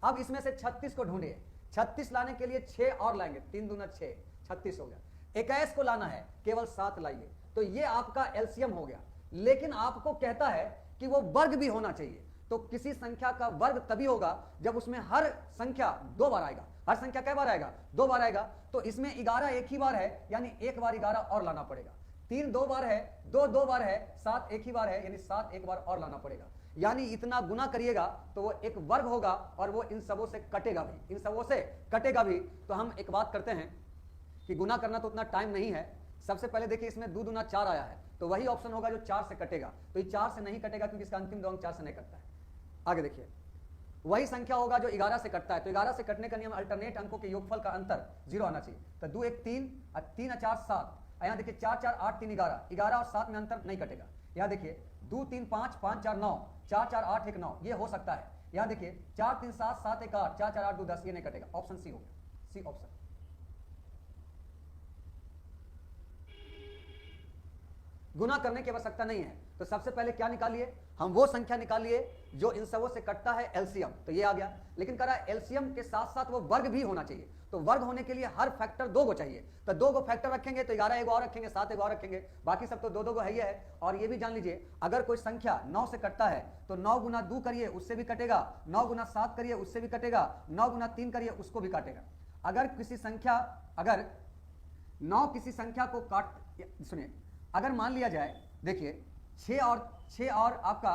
अब इसमें से 36 को ढूंढिए, 36 लाने के लिए 6 और लाएंगे, 3 दूना 6, 36 हो गया। 21 को लाना है केवल 7 लाइए, तो ये आपका एलसीएम हो गया। लेकिन आपको कहता है कि वो वर्ग भी होना चाहिए, तो किसी संख्या का वर्ग तभी होगा जब उसमें हर संख्या 2 बार आएगा। हर संख्या कै बार आएगा, 2 बार आएगा। तो इसमें 11 एक ही बार है, यानी एक बार 11 और लाना पड़ेगा। 3 2 बार है, 2 2 बार है, 7 एक ही बार है, यानी 7 एक बार और लाना पड़ेगा। यानी इतना गुना करिएगा तो वो एक वर्ग होगा और वो इन सबों से कटेगा भी, इन सबों से कटेगा भी। तो हम एक बात करते हैं कि गुना करना तो उतना टाइम नहीं है। सबसे पहले देखिए इसमें 2 दूना 4 आया है, तो वही ऑप्शन होगा जो 4 से कटेगा। तो ये 4 से नहीं कटेगा क्योंकि इसका अंतिम दो अंक 4 से नहीं कटता है। आगे देखिए वही संख्या होगा जो 11 से कटता है, तो 11 से कटने का नियम अल्टरनेट अंकों के योगफल का अंतर 0 आना चाहिए। तो 2 1 3 और 3 4 7, यहाँ देखिए 4 4 8 3 11, 11 और 7 में अंतर नहीं कटेगा। यहाँ देखिए 2 3 5 5 4 9, 4 4 8 1 9, ये हो सकता है। यहाँ देखिए 4 3 7 7 1 8, 4 4 8 2 10, ये नहीं कटेगा। ऑप्शन सी हो गया, सी ऑप्शन। गुना करने की आवश्यकता नहीं है। तो सबसे पहले क्या निकालिए, हम वो संख्या निकालिए जो इन सबों से कटता है, एलसीएम। तो ये आ गया, लेकिन कह रहा है एलसीएम के साथ साथ वो वर्ग भी होना चाहिए। तो वर्ग होने के लिए हर फैक्टर 2 को चाहिए, तो 2 को फैक्टर रखेंगे तो 11 एक और रखेंगे, 7 एक और रखेंगे, बाकी सब तो 2 2 को है ही है। और ये भी जान लीजिए अगर कोई संख्या 9 से कटता है तो 9 गुना 2 करिए उससे भी कटेगा, 9 गुना 7 करिए उससे भी कटेगा, 9 गुना 3 करिए उसको भी काटेगा। अगर किसी संख्या, अगर 9 किसी संख्या को काट, सुनिए, अगर मान लिया जाए, देखिए 6 और आपका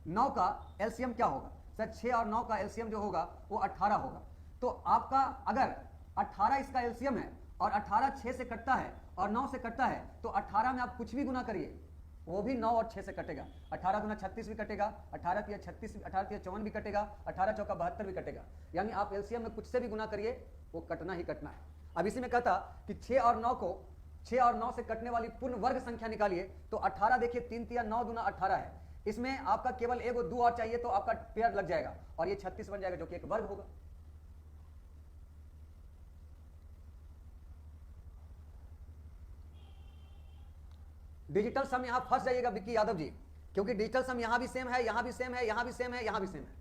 9 का एलसीएम क्या होगा सर, 6 और 9 का एलसीएम जो होगा वो 18 होगा। तो आपका अगर 18 इसका एलसीएम है और 18 6 से कटता है और 9 से कटता है, तो 18 में आप कुछ भी गुना करिए वो भी 9 और 6 से कटेगा। 18 गुना 36 भी कटेगा, 18 तिया 36, 18 तिया 54 भी कटेगा, 18 चौका 72 भी कटेगा। यानी आप एलसीएम में कुछ से भी गुना करिए वो कटना ही कटना है। अब इसी में कहता कि 6 और 9 से कटने वाली पूर्ण वर्ग संख्या निकालिए। तो 18 देखिए 3 तिया 9 दूना 18 है, इसमें आपका केवल एक 2 और चाहिए तो आपका पेयर लग जाएगा और ये 36 बन जाएगा जो कि एक वर्ग होगा। डिजिटल सम यहां फंस जाइएगा विक्की यादव जी, क्योंकि डिजिटल सम यहां भी सेम है, यहां भी सेम है, यहां भी सेम है, यहां भी सेम है।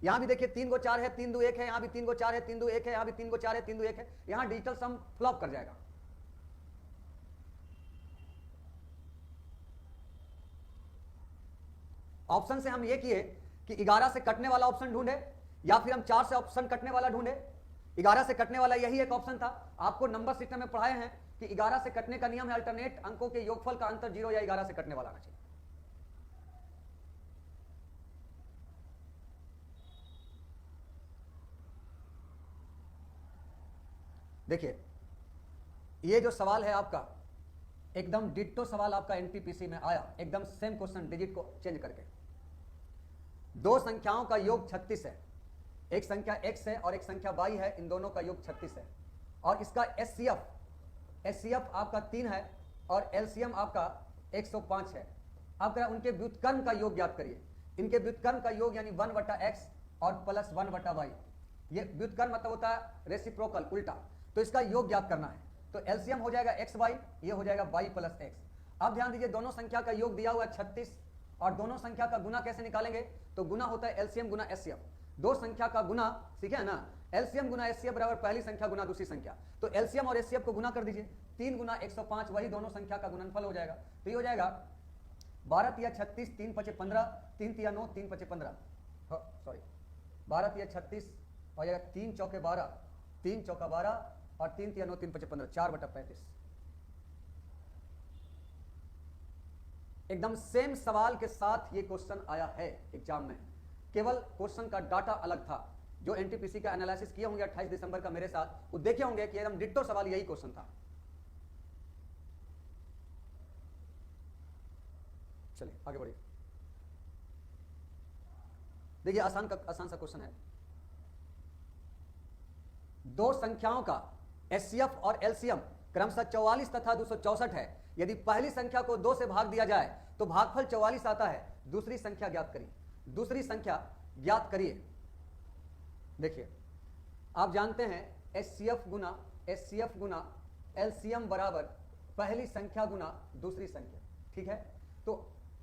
यहां भी देखिए 3 को 4 है, 3 2 1 है, यहां भी 3 को 4 है, 3 2 1 है, यहां भी 3 को 4 है, 3 2 1 है। यहां डिजिटल सम फ्लॉप कर जाएगा। ऑप्शन से हम ये किए कि 11 से कटने वाला ऑप्शन ढूंढे, या फिर हम 4 से ऑप्शन कटने वाला ढूंढे। 11 से कटने वाला यही एक ऑप्शन था। आपको नंबर सिस्टम में पढ़ाए हैं कि 11 से कटने का नियम है, अल्टरनेट अंकों के योगफल का अंतर 0 या 11 से कटने वाला आना चाहिए। देखिए, ये जो सवाल है आपका, एकदम डिट्टो सवाल आपका एनटीपीसी में आया, एकदम सेम क्वेश्चन, डिजिट को चेंज करके। दो संख्याओं का योग 36 है, एक संख्या x है और एक संख्या y है, इन दोनों का योग 36 है। और इसका एचसीएफ आपका 3 है और एलसीएम आपका 105 है। अब कह उनके व्युत्क्रम का योग ज्ञात करिए। इनके व्युत्क्रम का योग यानी 1/x और प्लस 1/y। ये व्युत्क्रम मतलब होता है रेसिप्रोकल, उल्टा। तो इसका योग ज्ञात करना है। तो एलसीएम हो जाएगा xy, ये हो जाएगा y प्लस x। अब ध्यान दीजिए, दोनों संख्या का योग दिया हुआ है 36, और दोनों संख्या का गुना कैसे निकालेंगे? तो गुना होता है एलसीएम गुना एचसीएफ। दो संख्या का गुना, ठीक है ना, एलसीएम गुना एचसीएफ बराबर पहली संख्या गुना दूसरी संख्या। तो एलसीएम और एचसीएफ को गुना कर दीजिए, 3 गुना 105, वही दोनों संख्या का गुणनफल हो जाएगा। तो ये हो जाएगा 12 तिया 36, 3 5 15, 3 तिया 9, 3 5 15, सॉरी 12 तिया 36 हो जाएगा, 3 चौके 12, 3 चौका 12 और 3 तिया 9, 3 5 15, 4/35। एकदम सेम सवाल के साथ ये क्वेश्चन आया है एग्जाम में, केवल क्वेश्चन का डाटा अलग था। जो एनटीपीसी का एनालिसिस किए होंगे 28 दिसंबर का मेरे साथ, वो देखे होंगे कि एकदम डिट्टो सवाल यही क्वेश्चन था। चलिए आगे बढ़िए। देखिए आसान सा क्वेश्चन है। दो संख्याओं का एचसीएफ और एलसीएम क्रमशः 44 तथा 264 है। यदि पहली संख्या को 2 से भाग दिया जाए तो भागफल 44 आता है। दूसरी संख्या ज्ञात करिए। दूसरी संख्या ज्ञात करिए। देखिए, आप जानते हैं एचसीएफ गुना एलसीएम बराबर पहली संख्या गुना दूसरी संख्या, ठीक है। तो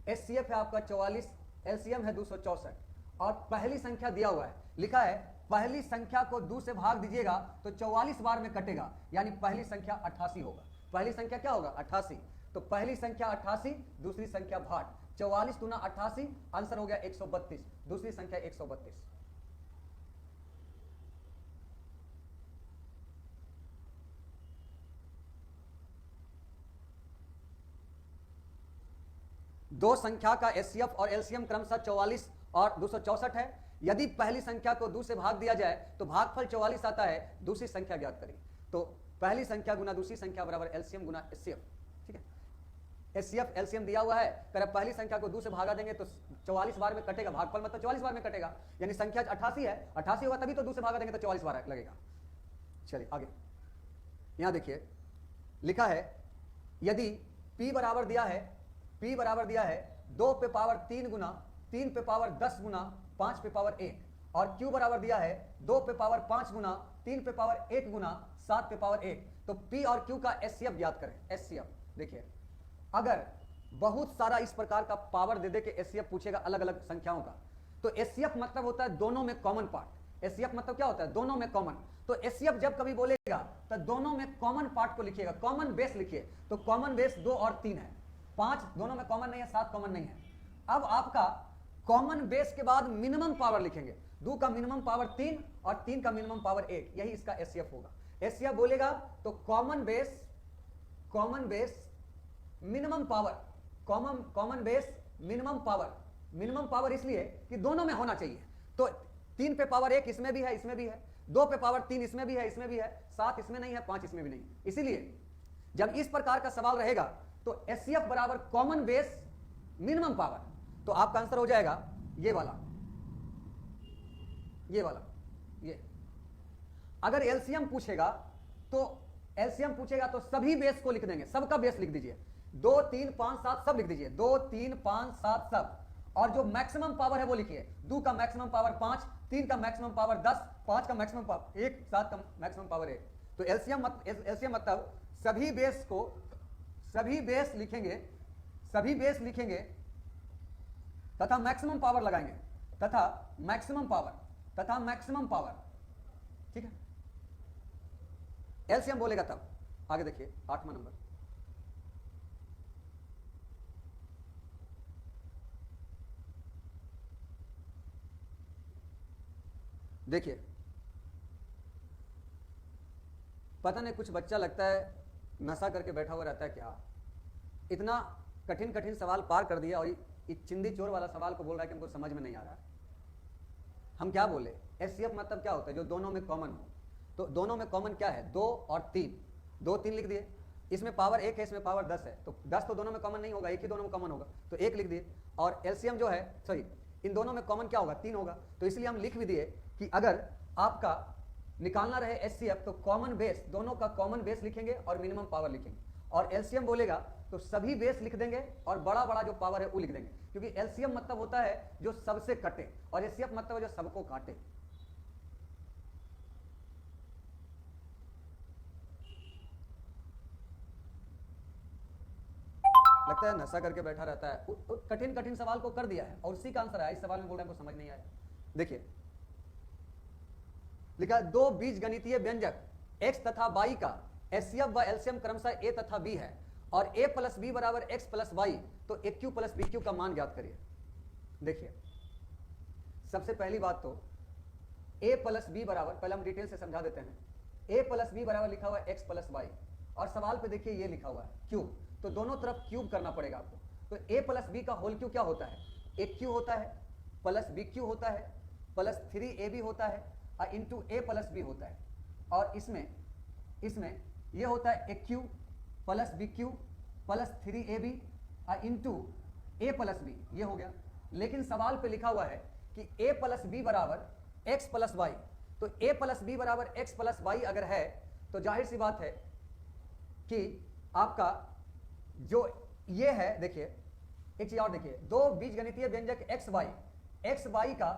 एचसीएफ है आपका 44, एलसीएम है 264, और पहली संख्या दिया हुआ है, लिखा है पहली संख्या को 2 से भाग दीजिएगा तो 44 बार में कटेगा, यानी पहली संख्या 88 होगा। पहली संख्या क्या होगा? 88। तो पहली संख्या 88, दूसरी संख्या भाट, 44 गुना 88, आंसर हो गया 132, दूसरी संख्या 132। दो संख्या का एचसीएफ और एलसीएम क्रमशः 44 और 264 है। यदि पहली संख्या को 2 से भाग दिया जाए तो भागफल 44 आता है। दूसरी संख्या ज्ञात करें। तो पहली संख्या गुना दूसरी संख्या बराबर एलसीएम गुना एचसीएफ, ठीक है। एचसीएफ एलसीएम दिया हुआ है, कर पहली संख्या को 2 से भागा देंगे तो 44 बार में कटेगा, भागफल मतलब 44 बार में कटेगा, यानी संख्या 88 है, 88 होगा तभी तो 2 से भागा देंगे तो 44 बार लगेगा। चलिए आगे, यहां देखिए लिखा है यदि P बराबर दिया है 2 पे पावर 3 गुना 3 पे पावर 10 गुना 5 पे पावर 1, और Q बराबर दिया है 2 पे पावर 5 गुना 3 पे पावर 1 गुना 7 पे पावर 1। तो P और Q का एचसीएफ ज्ञात करें। एचसीएफ देखिए, अगर बहुत सारा इस प्रकार का पावर दे दे के एचसीएफ पूछेगा अलग अलग संख्याओं का, तो एचसीएफ मतलब होता है दोनों में कॉमन पार्ट। एचसीएफ मतलब क्या होता है? दोनों में कॉमन। तो एचसीएफ जब कभी बोलेगा तो दोनों में कॉमन पार्ट को लिखिएगा, कॉमन बेस लिखिए। तो कॉमन बेस 2 और 3 है, 5 दोनों में कॉमन नहीं है, 7 कॉमन नहीं है। अब आपका कॉमन बेस के बाद मिनिमम पावर लिखेंगे। 2 का मिनिमम पावर 3 और 3 का मिनिमम पावर 1, यही इसका एचसीएफ होगा। एचसीएफ बोलेगा तो common base minimum power, common base minimum power इसलिए कि दोनों में होना चाहिए। तो 3 पे पावर 1 इसमें भी है, इसमें भी है, 2 पे पावर 3 इसमें भी है, इसमें भी है, 7 इसमें नहीं है, 5 इसमें भी नहीं। इसीलिए जब इस प्रकार का सवाल रहेगा तो एचसीएफ बराबर कॉमन बेस मिनिमम पावर, तो आपका आंसर हो जाएगा ये वाला। ये अगर एलसीएम पूछेगा तो सभी बेस को लिख देंगे, सबका बेस लिख दीजिए, 2 3 5 7 सब लिख दीजिए, 2 3 5 7 सब। और जो मैक्सिमम पावर है वो लिखिए, 2 का मैक्सिमम पावर 5, 3 का मैक्सिमम पावर 10, 5 का मैक्सिमम पावर 1, 7 का मैक्सिमम पावर 1। तो एलसीएम मतलब सभी बेस लिखेंगे तथा मैक्सिमम पावर लगाएंगे, तथा मैक्सिमम पावर तथा मैक्सिमम पावर, ठीक है। एलसीएम बोलेगा तब। आगे देखिए 8वां नंबर, देखिए पता नहीं कुछ बच्चा लगता है नशा करके बैठा हुआ रहता है क्या, इतना कठिन कठिन सवाल पार कर दिया और चिंदी चोर वाला सवाल को बोल रहा है कि हमको समझ में नहीं आ रहा है। हम क्या बोले, एचसीएफ मतलब क्या होता है, जो दोनों में कॉमन हो। तो दोनों में कॉमन क्या है, 2 और 3, 2 3 लिख दिए। इसमें पावर 1 है, इसमें पावर 10 है, तो 10 तो दोनों में कॉमन नहीं होगा, एक ही दोनों में कॉमन होगा, तो 1 लिख दिए। और एलसीएम जो है, सॉरी, इन दोनों में कॉमन क्या होगा, 3 होगा, तो इसलिए हम लिख भी दिए कि अगर आपका निकालना रहे एचसीएफ तो कॉमन बेस, दोनों का कॉमन बेस लिखेंगे और मिनिमम पावर लिखेंगे। और एलसीएम बोलेगा तो सभी बेस लिख देंगे और बड़ा बड़ा जो पावर है वो लिख देंगे, क्योंकि एलसीएम मतलब होता है जो सबसे कटे और एचसीएफ मतलब है जो सबको काटे। लगता है नशा करके बैठा रहता है, कठिन कठिन सवाल को कर दिया है और उसी का आंसर है। इस सवाल में बोल रहे हैं समझ नहीं आया। देखिए लिखा 2 बीजगणितीय व्यंजक x तथा y का एचसीएफ व एलसीएम क्रमशः a तथा b है और a प्लस बी बराबर x प्लस वाई, तो AQ प्लस BQ का मान ज्ञात करिए। देखिए सबसे पहली बात तो a प्लस बी बराबर, पहले हम डिटेल से समझा देते हैं। a प्लस बी बराबर लिखा हुआ है x प्लस वाई और सवाल पे देखिए ये लिखा हुआ है क्यूब, तो दोनों तरफ क्यूब करना पड़ेगा आपको। तो a प्लस बी का होल क्यूब क्या होता है, AQ होता है प्लस BQ होता है प्लस 3AB होता है और इंटू a प्लस बी होता है। और इसमें ये होता है AQ plus BQ plus 3AB और इंटू a प्लस बी, ये हो गया। लेकिन सवाल पे लिखा हुआ है कि a प्लस बी बराबर x प्लस वाई, तो a प्लस बी बराबर x प्लस वाई अगर है तो जाहिर सी बात है कि आपका जो ये है, देखिए एक चीज और देखिए, 2 बीजगणितीय व्यंजक x y का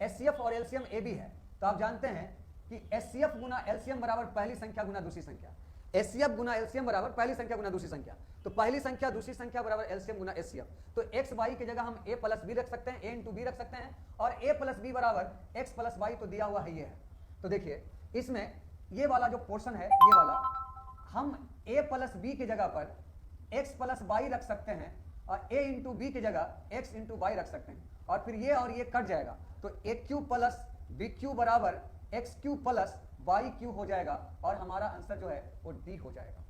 एचसीएफ और एलसीएम ए बी है। तो आप जानते हैं कि एचसीएफ गुना एलसीएम बराबर पहली संख्या गुना दूसरी संख्या, एचसीएफ गुना एलसीएम बराबर पहली संख्या गुना दूसरी संख्या, तो पहली संख्या दूसरी संख्या बराबर एलसीएम गुना एचसीएफ। तो एक्स वाई की जगह हम a प्लस बी रख सकते हैं, a इंटू बी रख सकते हैं, और a प्लस बी बराबर एक्स प्लस वाई तो दिया हुआ है ये है। तो देखिए इसमें ये वाला जो पोर्शन है, ये वाला हम a प्लस बी की जगह पर x प्लस वाई रख सकते हैं और a इंटू बी की जगह x इंटू वाई रख सकते हैं, और फिर ये और ये कट जाएगा, तो AQ प्लस BQ बराबर XQ प्लस YQ हो जाएगा और हमारा आंसर जो है वो D हो जाएगा।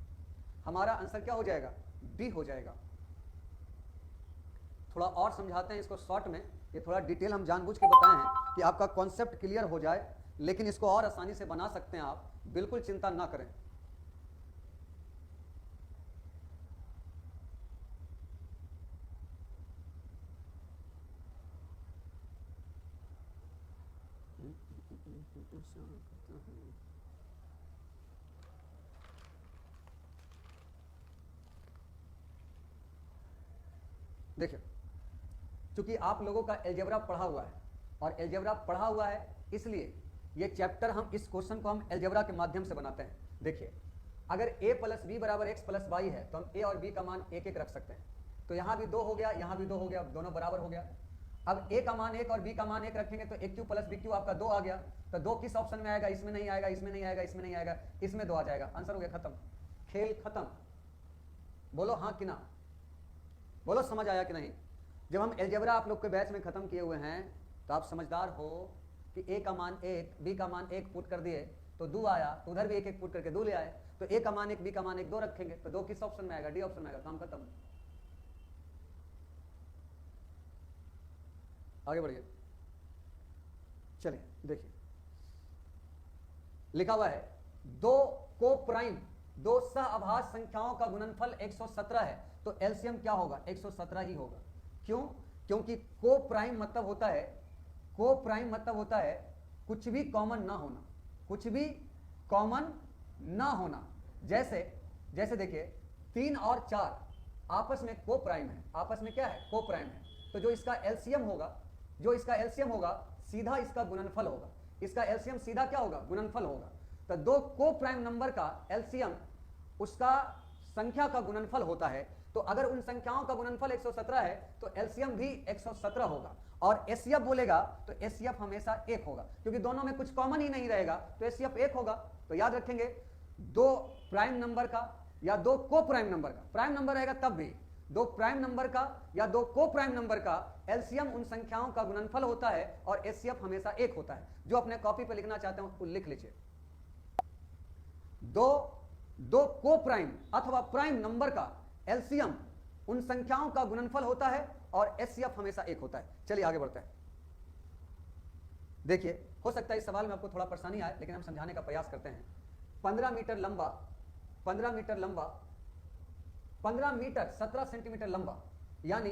हमारा आंसर क्या हो जाएगा, D हो जाएगा। थोड़ा और समझाते हैं इसको शॉर्ट में, ये थोड़ा डिटेल हम जानबूझ के बताए हैं कि आपका कॉन्सेप्ट क्लियर हो जाए, लेकिन इसको और आसानी से बना सकते हैं आप, बिल्कुल चिंता ना करें। देखिए चूंकि आप लोगों का एलजेब्रा पढ़ा हुआ है और एलजेब्रा पढ़ा हुआ है, इसलिए ये चैप्टर हम इस क्वेश्चन को हम एलजेब्रा के माध्यम से बनाते हैं। देखिए अगर a प्लस बी बराबर एक्स प्लस वाई है तो हम a और b का मान 1 1 रख सकते हैं, तो यहाँ भी 2 हो गया, यहाँ भी 2 हो गया, दोनों बराबर हो गया। अब a का मान 1 और b का मान 1 रखेंगे तो AQ प्लस BQ आपका 2 आ गया, तो 2 किस ऑप्शन में आएगा, इसमें नहीं आएगा, इसमें नहीं आएगा, इसमें नहीं आएगा, इसमें 2 आ जाएगा। आंसर हो गया खत्म, खेल खत्म। बोलो हाँ कि ना, बोलो समझ आया कि नहीं। जब हम एलजेब्रा आप लोग के बैच में खत्म किए हुए हैं तो आप समझदार हो कि a का मान 1 b का मान 1 पुट कर दिए तो 2 आया, तो उधर भी 1 1 पुट करके 2 ले आए, तो a का मान 1 b का मान 1 2 रखेंगे तो 2 किस ऑप्शन में आएगा, डी ऑप्शन में आएगा, काम खत्म। आगे बढ़िए, चलिए देखिए लिखा हुआ है 2 को प्राइम 2 सहअभाज्य संख्याओं का गुणनफल 117 है, तो एलसीएम क्या होगा, 117 ही होगा। क्यों, क्योंकि को प्राइम मतलब होता है, को प्राइम मतलब होता है कुछ भी कॉमन ना होना, कुछ भी कॉमन ना होना। जैसे देखिए 3 और 4 आपस में को प्राइम है, आपस में क्या है, को प्राइम है, तो जो इसका एलसीएम होगा सीधा इसका गुणनफल होगा, इसका एलसीएम सीधा क्या होगा, गुणनफल होगा। तो 2 को प्राइम नंबर का एलसीएम उसका संख्या का गुणनफल होता है, तो अगर उन संख्याओं का गुणनफल 117 है तो एलसीएम भी 117 होगा, और एचसीएफ बोलेगा तो एचसीएफ हमेशा 1 होगा, क्योंकि दोनों में कुछ कॉमन ही नहीं रहेगा, तो एचसीएफ 1 होगा। तो याद रखेंगे, दो प्राइम नंबर का या दो को प्राइम नंबर का, प्राइम नंबर रहेगा तब भी, दो प्राइम नंबर का या दो को प्राइम नंबर का एलसीएम उन संख्याओं का गुणनफल होता है, और एचसीएफ हमेशा 1 होता है। जो अपने कॉपी पे लिखना चाहते हो लिख लीजिए, दो को प्राइम अथवा प्राइम नंबर का एलसीएम उन संख्याओं का गुणनफल होता है, और एचसीएफ हमेशा 1 होता है। चलिए आगे बढ़ते हैं। देखिए, हो सकता है इस सवाल में आपको थोड़ा परेशानी आए, लेकिन हम समझाने का प्रयास करते हैं। 15 मीटर लंबा 15 मीटर 17 सेंटीमीटर लंबा, यानी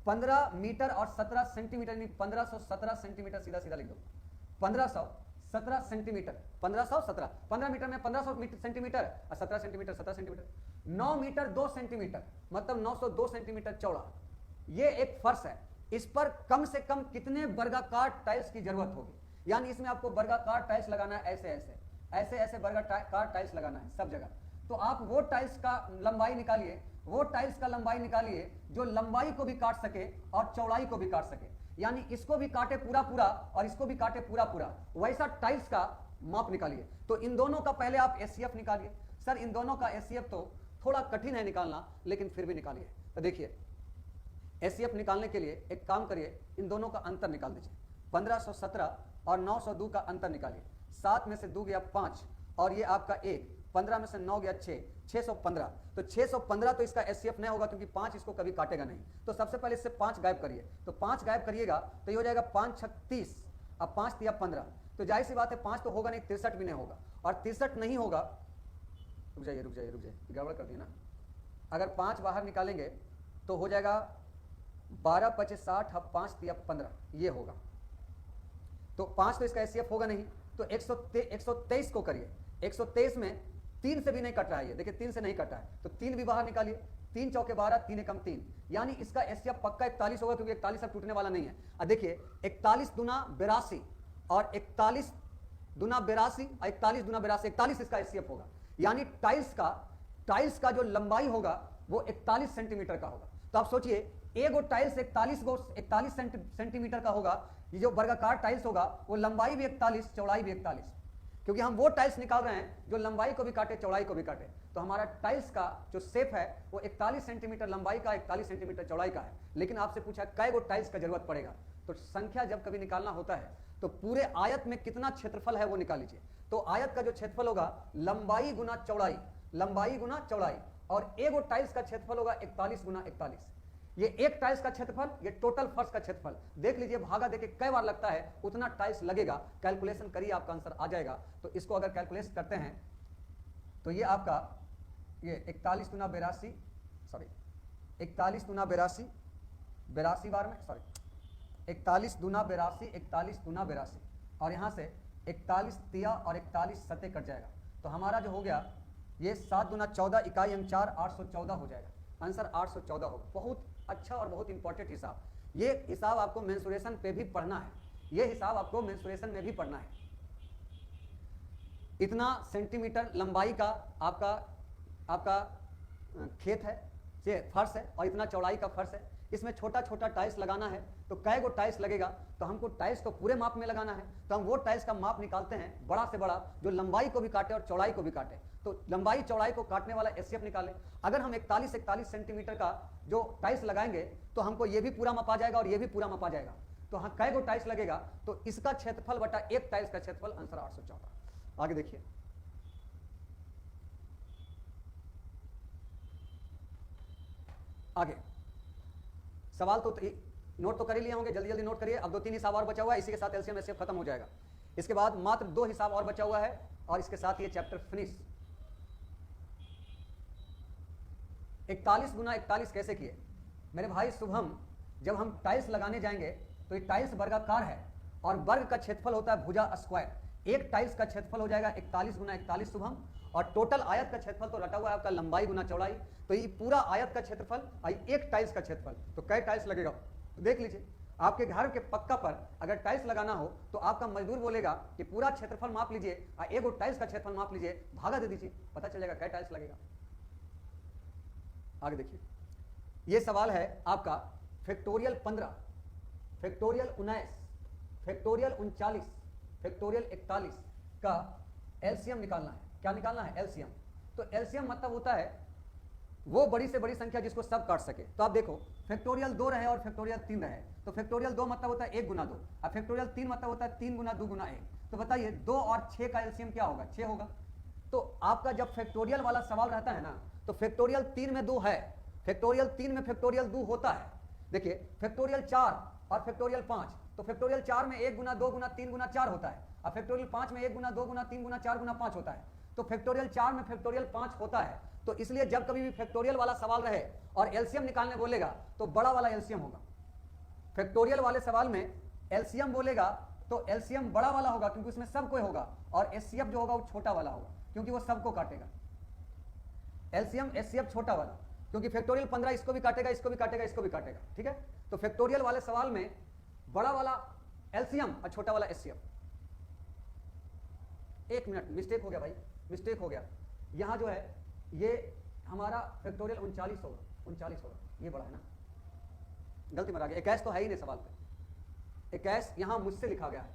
15 मीटर और 17 सेंटीमीटर, यानी 1517 सेंटीमीटर, सीधा सीधा लिख दो 1517 सेंटीमीटर, 1517, 15 मीटर में 1500 सेंटीमीटर और 17 सेंटीमीटर 17 सेंटीमीटर, 9 मीटर 2 सेंटीमीटर, मतलब 902 सेंटीमीटर चौड़ा। ये एक फर्श है, इस पर कम से कम कितने वर्गाकार टाइल्स की जरूरत होगी, यानी इसमें आपको वर्गाकार टाइल्स लगाना है, ऐसे वर्गाकार टाइल्स लगाना है सब जगह। तो आप वो टाइल्स का लंबाई निकालिए, वो टाइल्स का लंबाई निकालिए जो लंबाई को भी काट सके और चौड़ाई को भी काट सके, यानी इसको भी काटे पूरा पूरा और इसको भी काटे पूरा पूरा, वैसा टाइल्स का माप निकालिए। तो इन दोनों का पहले आप एचसीएफ निकालिए। सर इन दोनों का एचसीएफ तो थोड़ा कठिन है निकालना, लेकिन फिर भी निकालिए। तो देखिए, एचसीएफ निकालने के लिए एक काम करिए, इन दोनों का अंतर निकाल दीजिए। 1517 और 902 का अंतर निकालिए। 7 में से 2 गया 5, और ये आपका 1, 15 में से 9 गया 6, 615। तो 615 तो इसका एचसीएफ नहीं होगा, क्योंकि 5 इसको कभी काटेगा नहीं। तो सबसे पहले इससे 5 गायब करिए, तो 5 गायब करिएगा तो ये हो जाएगा 5 6 30, अब 5 दिया 15, तो जाहिर सी बात है 5 तो होगा नहीं, 63 भी नहीं होगा, और 63 नहीं होगा, रुक जाइए गड़बड़ कर दिया ना। अगर 5 बाहर निकालेंगे तो हो जाएगा 12 25 60, अब 5 दिया 15, ये होगा। तो 5 तो इसका एचसीएफ होगा नहीं, तो 123 को करिए। 123 में 3 से भी नहीं कट रहा है, ये देखिए 3 से नहीं कटा है, तो 3 भी बाहर निकालिए। 3 चौके 12, 3 एकम 3, यानी इसका एचसीएफ पक्का 41 होगा, क्योंकि 41 अब टूटने वाला नहीं है। अब देखिए 41 दूना 82 और 41 दूना 82 और 41 दूना 82, 41 इसका एचसीएफ होगा, यानी टाइल्स का जो लंबाई होगा वो 41 सेंटीमीटर का होगा। तो आप सोचिए, एगो टाइल्स 41 सेंटीमीटर का होगा, ये जो वर्गाकार टाइल्स होगा वो लंबाई भी 41, चौड़ाई भी 41, क्योंकि हम वो टाइल्स निकाल रहे हैं जो लंबाई को भी काटे चौड़ाई को भी काटे। तो हमारा टाइल्स का जो शेप है वो 41 सेंटीमीटर लंबाई का, 41 सेंटीमीटर चौड़ाई का है। लेकिन आपसे पूछा कै गो टाइल्स का जरूरत पड़ेगा, तो संख्या जब कभी निकालना होता है तो पूरे आयत में कितना क्षेत्रफल है वो निकाल लीजिए। तो आयत का जो क्षेत्रफल होगा लंबाई गुना चौड़ाई, और एगो टाइल्स का क्षेत्रफल होगा 41 गुना 41। ये एक टाइल्स का क्षेत्रफल, ये टोटल फर्श का क्षेत्रफल। देख लीजिए, भागा देके कई बार लगता है उतना टाइल्स लगेगा, कैलकुलेशन करिए आपका आंसर आ जाएगा। तो इसको अगर कैलकुलेट करते हैं तो ये आपका ये 41 गुना 82, सॉरी 41 गुना 82, 82 बार में, सॉरी 41 गुना 82, 41 गुना 82, और यहाँ से 41 तिया और 41 सत्ते कट जाएगा। तो हमारा जो हो गया ये 7 गुना 14 इकाई अंक 4, 814 हो जाएगा। आंसर 814 होगा। बहुत अच्छा और बहुत इंपॉर्टेंट हिसाब। ये हिसाब आपको मेंसुरेशन पे भी पढ़ना है, ये हिसाब आपको मेंसुरेशन में भी पढ़ना है। इतना सेंटीमीटर लंबाई का आपका खेत है, ये फर्श है, और इतना चौड़ाई का फर्श है। इसमें छोटा छोटा टाइल्स लगाना है, तो कै गो टाइल्स लगेगा, तो हमको टाइल्स को पूरे माप में लगाना है। तो हम वो टाइल्स का माप निकालते हैं बड़ा से बड़ा, जो लंबाई को भी काटे और चौड़ाई को भी काटे। तो लंबाई चौड़ाई को काटने वाला एचसीएफ निकालें। अगर हम 41 सेंटीमीटर का जो टाइल्स लगाएंगे तो हमको ये भी पूरा मापा जाएगा और ये भी पूरा मापा जाएगा। तो हाँ, कै गो टाइल्स लगेगा, तो इसका क्षेत्रफल बटा एक टाइल्स का क्षेत्रफल, आंसर 814। आगे देखिए, आगे सवाल तो नोट तो कर ही लिए होंगे, जल्दी जल्दी नोट करिए। अब 2-3 हिसाब और बचा हुआ है, इसी के साथ एलसीएम एचसीएफ खत्म हो जाएगा। इसके बाद मात्र 2 हिसाब और बचा हुआ है, और इसके साथ ये चैप्टर फिनिश। 41 गुना 41 कैसे किए मेरे भाई शुभम? जब हम टाइल्स लगाने जाएंगे तो ये टाइल्स वर्गाकार है, और वर्ग का क्षेत्रफल होता है भुजा स्क्वायर। एक टाइल्स का क्षेत्रफल हो जाएगा 41 गुना 41 शुभम, और टोटल आयत का क्षेत्रफल तो रटा हुआ है आपका लंबाई गुना चौड़ाई। तो ये पूरा आयत का क्षेत्रफल और एक टाइल्स का क्षेत्रफल, तो कै टाइल्स लगेगा देख लीजिए। आपके घर के पक्का पर अगर टाइल्स लगाना हो तो आपका मजदूर बोलेगा कि पूरा क्षेत्रफल माप लीजिए और एगो टाइल्स का क्षेत्रफल माप लीजिए, भागा दे दीजिए, पता चलेगा कै टाइल्स लगेगा। आगे देखिए, ये सवाल है आपका फैक्टोरियल 15, फैक्टोरियल 19, फैक्टोरियल 39, फैक्टोरियल 41 का एलसीएम निकालना है। क्या निकालना है? एलसीएम। तो एलसीएम मतलब होता है वो बड़ी से बड़ी संख्या जिसको सब काट सके। तो आप देखो, फैक्टोरियल 2 रहे और फैक्टोरियल 3 रहे, तो फैक्टोरियल 2 मतलब होता है 1 गुना 2, और फैक्टोरियल 3 मतलब होता है 3 गुना 2 गुना 1। तो बताइए 2 और 6 का एलसीएम क्या होगा? 6 होगा। तो आपका जब फैक्टोरियल वाला सवाल रहता है ना, तो फैक्टोरियल 3 में 2 है, फैक्टोरियल 3 में फैक्टोरियल 2 होता है। देखिए फैक्टोरियल 4 और फैक्टोरियल 5, तो फैक्टोरियल 4 में 1 गुना 2 गुना 3 गुना 4 होता है, और फैक्टोरियल 5 में 1 गुना 2 गुना 3 गुना 4 गुना 5 होता है। तो फैक्टोरियल 4 में फैक्टोरियल 5 होता है। तो इसलिए जब कभी भी फैक्टोरियल वाला सवाल रहे और एलसीएम निकालने बोलेगा तो बड़ा वाला एलसीएम होगा। फैक्टोरियल वाले सवाल में एलसीएम बोलेगा तो एलसीएम बड़ा वाला होगा क्योंकि उसमें सब कोई होगा, और एचसीएफ जो होगा वो छोटा वाला होगा क्योंकि वो सबको काटेगा। एलसीएम एचसीएफ छोटा वाला, क्योंकि फैक्टोरियल 15 इसको भी काटेगा, इसको भी काटेगा, इसको भी काटेगा। ठीक है, तो फैक्टोरियल वाले सवाल में बड़ा वाला एलसीएम और छोटा वाला एचसीएफ। एक मिनट, मिस्टेक हो गया भाई, मिस्टेक हो गया। यहां जो है ये हमारा फैक्टोरियल 39 होगा, 39 होगा, ये बड़ा है ना, गलती मरा गया। 21 तो है ही नहीं सवाल पे, 21 यहां मुझसे लिखा गया है,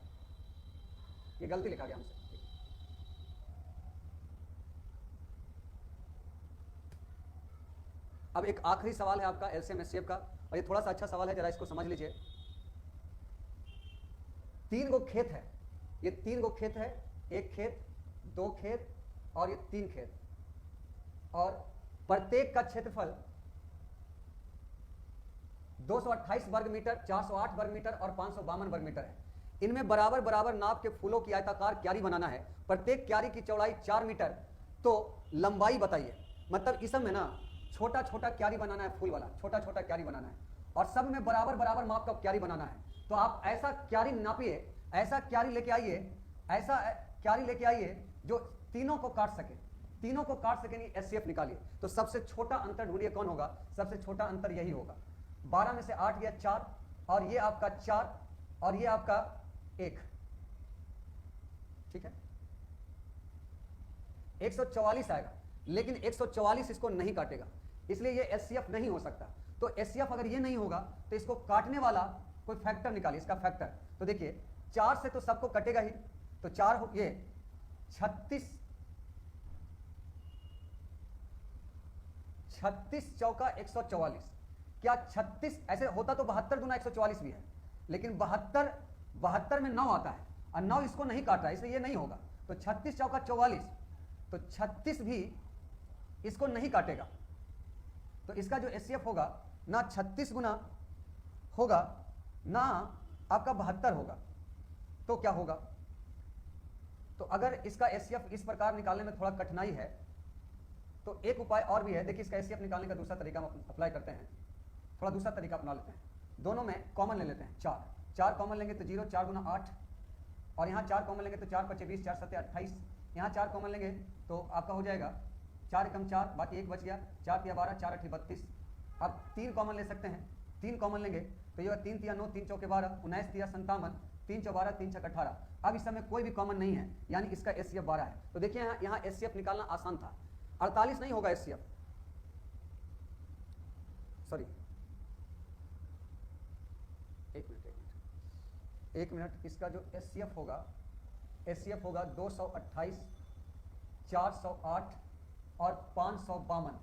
ये गलती लिखा गया हमसे। अब एक आखिरी सवाल है आपका एलसीएम एचसीएफ का, और ये थोड़ा सा अच्छा सवाल है, जरा इसको समझ लीजिए। 3 गो खेत है, ये 3 गो खेत है, एक खेत, 2 खेत और ये 3 खेत, और प्रत्येक का क्षेत्रफल 228 वर्ग मीटर, 408 वर्ग मीटर और 552 वर्ग मीटर है। इनमें बराबर बराबर नाप के फूलों की आयताकार क्यारी बनाना है। प्रत्येक क्यारी की चौड़ाई 4 मीटर, तो लंबाई बताइए। मतलब इस में ना छोटा छोटा क्यारी बनाना है, फूल वाला छोटा छोटा क्यारी बनाना है, और सब में बराबर बराबर माप का क्यारी बनाना है। तो आप ऐसा क्यारी नापिए, ऐसा क्यारी लेके आइए, ऐसा क्यारी लेके आइए जो तीनों को काट सके, तीनों को काट सके, एचसीएफ निकालिए। तो सबसे छोटा अंतर ढूंढिए कौन होगा? सबसे छोटा अंतर यही होगा। 12 में से 8 गया 4, और ये आपका 4 और ये आपका 1। ठीक है, 144 आएगा, लेकिन 144 इसको नहीं काटेगा, इसलिए ये एचसीएफ नहीं हो सकता। तो एचसीएफ अगर ये नहीं होगा तो इसको काटने वाला कोई फैक्टर निकालिए, इसका फैक्टर। तो देखिए 4 से तो सबको कटेगा ही, तो 4 ये 36 चौका 144। क्या 36 ऐसे होता तो 72 गुना 144 भी है, लेकिन 72 में 9 आता है और 9 इसको नहीं काट रहा है, इसलिए ये नहीं होगा। तो 36 चौका 44, तो 36 भी इसको नहीं काटेगा। तो इसका जो एचसीएफ होगा ना 36 गुना होगा ना आपका 72 होगा। तो क्या होगा? तो अगर इसका एचसीएफ इस प्रकार निकालने में थोड़ा कठिनाई है तो एक उपाय और भी है। देखिए इसका एचसीएफ निकालने का दूसरा तरीका हम अप्लाई करते हैं, थोड़ा दूसरा तरीका अपना लेते हैं। दोनों में कॉमन ले लेते हैं, 4 कॉमन लेंगे तो 0, 4 गुना 8, और यहाँ 4 कॉमन लेंगे तो 4 × 5 = 20, 4 × 7 = 28। यहाँ 4 कॉमन लेंगे तो आपका हो जाएगा 4 × 4, बाकी 1 बच गया, 4 × 3 = 12, 4 × 8 = 32। अब 3 कॉमन ले सकते हैं, 3 कॉमन लेंगे तो ये 3 × 3 = 9, 3 × 4 = 12, 19 × 3 = 57, 3 × 12, 3 × 6 = 18। अब इस समय कोई भी कॉमन नहीं है, यानी इसका एचसीएफ 12 है। तो देखिए यहाँ एचसीएफ निकालना आसान था, 48 नहीं होगा एचसीएफ, सॉरी एक मिनट, इसका जो एचसीएफ होगा 228, 408 और 552।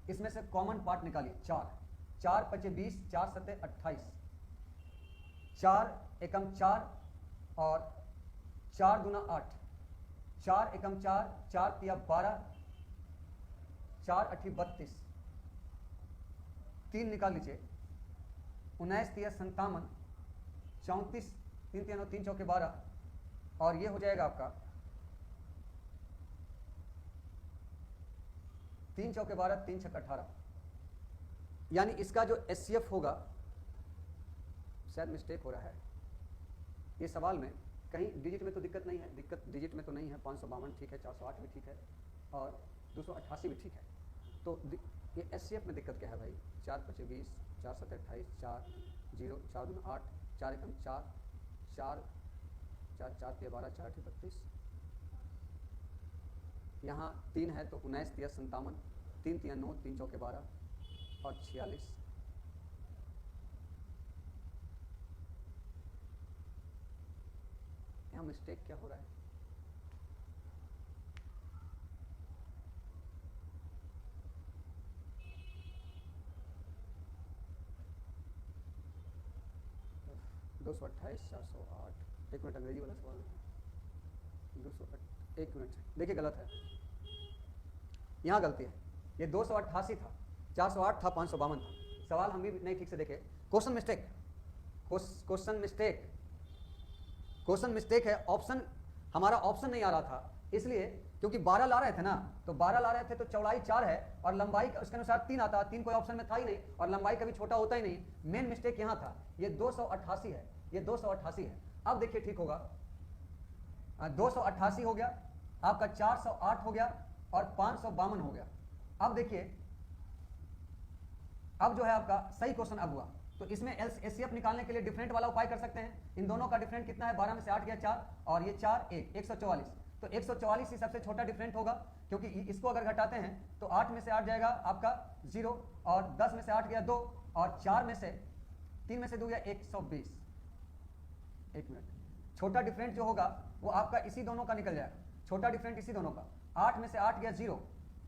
इसमें से कॉमन पार्ट निकालिए, 4 × 5 = 20, 4 × 7 = 28, 4 एकम 4 और 4 दूना 8, 4 एकम 4, 4 × 3 = 12, 4 × 8 = 32, 3 निकाल लीजिए, 19 × 3 = 57, 34, 3 × 3 = 9, 3 × 4 = 12, और ये हो जाएगा आपका 3 × 4 = 12, 3 × 6 = 18। यानी इसका जो एचसीएफ होगा, शायद मिस्टेक हो रहा है ये सवाल में, कहीं डिजिट में तो दिक्कत नहीं है, दिक्कत डिजिट में तो नहीं है। 552 ठीक है, 408 भी ठीक है और 288 भी ठीक है। तो ये एचसीएफ में दिक्कत क्या है भाई? 4 × 5 = 20, 4 × 7 = 28, 4 0, 4 दूना 8, 4 एकम 4, 4 4 4 × 12, 4 × 8 = 32। यहाँ 3 है तो 19 × 3 = 57, 3 × 3 = 9, 3 × 4 = 12, और 46। यहाँ मिस्टेक क्या हो रहा है? दो सौ 408। एक मिनट, अंग्रेजी वाला सवाल 208। एक मिनट, देखिए गलत है, यहाँ गलती है। ये 288 था, 408 था, 552 था। सवाल हम भी नहीं ठीक से देखे। Question mistake, question mistake, question mistake है। ऑप्शन हमारा ऑप्शन नहीं आ रहा था, इसलिए क्योंकि 12 ला रहे थे ना, तो 12 ला रहे थे तो चौड़ाई 4 है और लंबाई उसके अनुसार 3 आता, 3 कोई ऑप्शन में था ही नहीं और लंबाई कभी छोटा होता ही नहीं। मेन मिस्टेक यहाँ था। ये 288 है, ये 288 है। अब देखिए ठीक होगा, 288 हो गया आपका, 408 हो गया और 552 हो गया। अब देखिए, अब जो है आपका सही क्वेश्चन अब हुआ। तो इसमें एचसीएफ निकालने के लिए डिफरेंट वाला उपाय कर सकते हैं। इन दोनों का डिफरेंट कितना है? 12 में से 8 गया 4 और ये 4 1 144। तो 144 ही सबसे छोटा डिफरेंट होगा, क्योंकि इसको अगर घटाते हैं तो 8 में से 8 जाएगा आपका 0 और 10 में से 8 गया 2 और 4 में से 3 में से 2 गया 120। एक मिनट, छोटा डिफरेंट जो होगा वो आपका इसी दोनों का निकल जाएगा। छोटा डिफरेंट इसी दोनों का, 8 में से 8 गया 0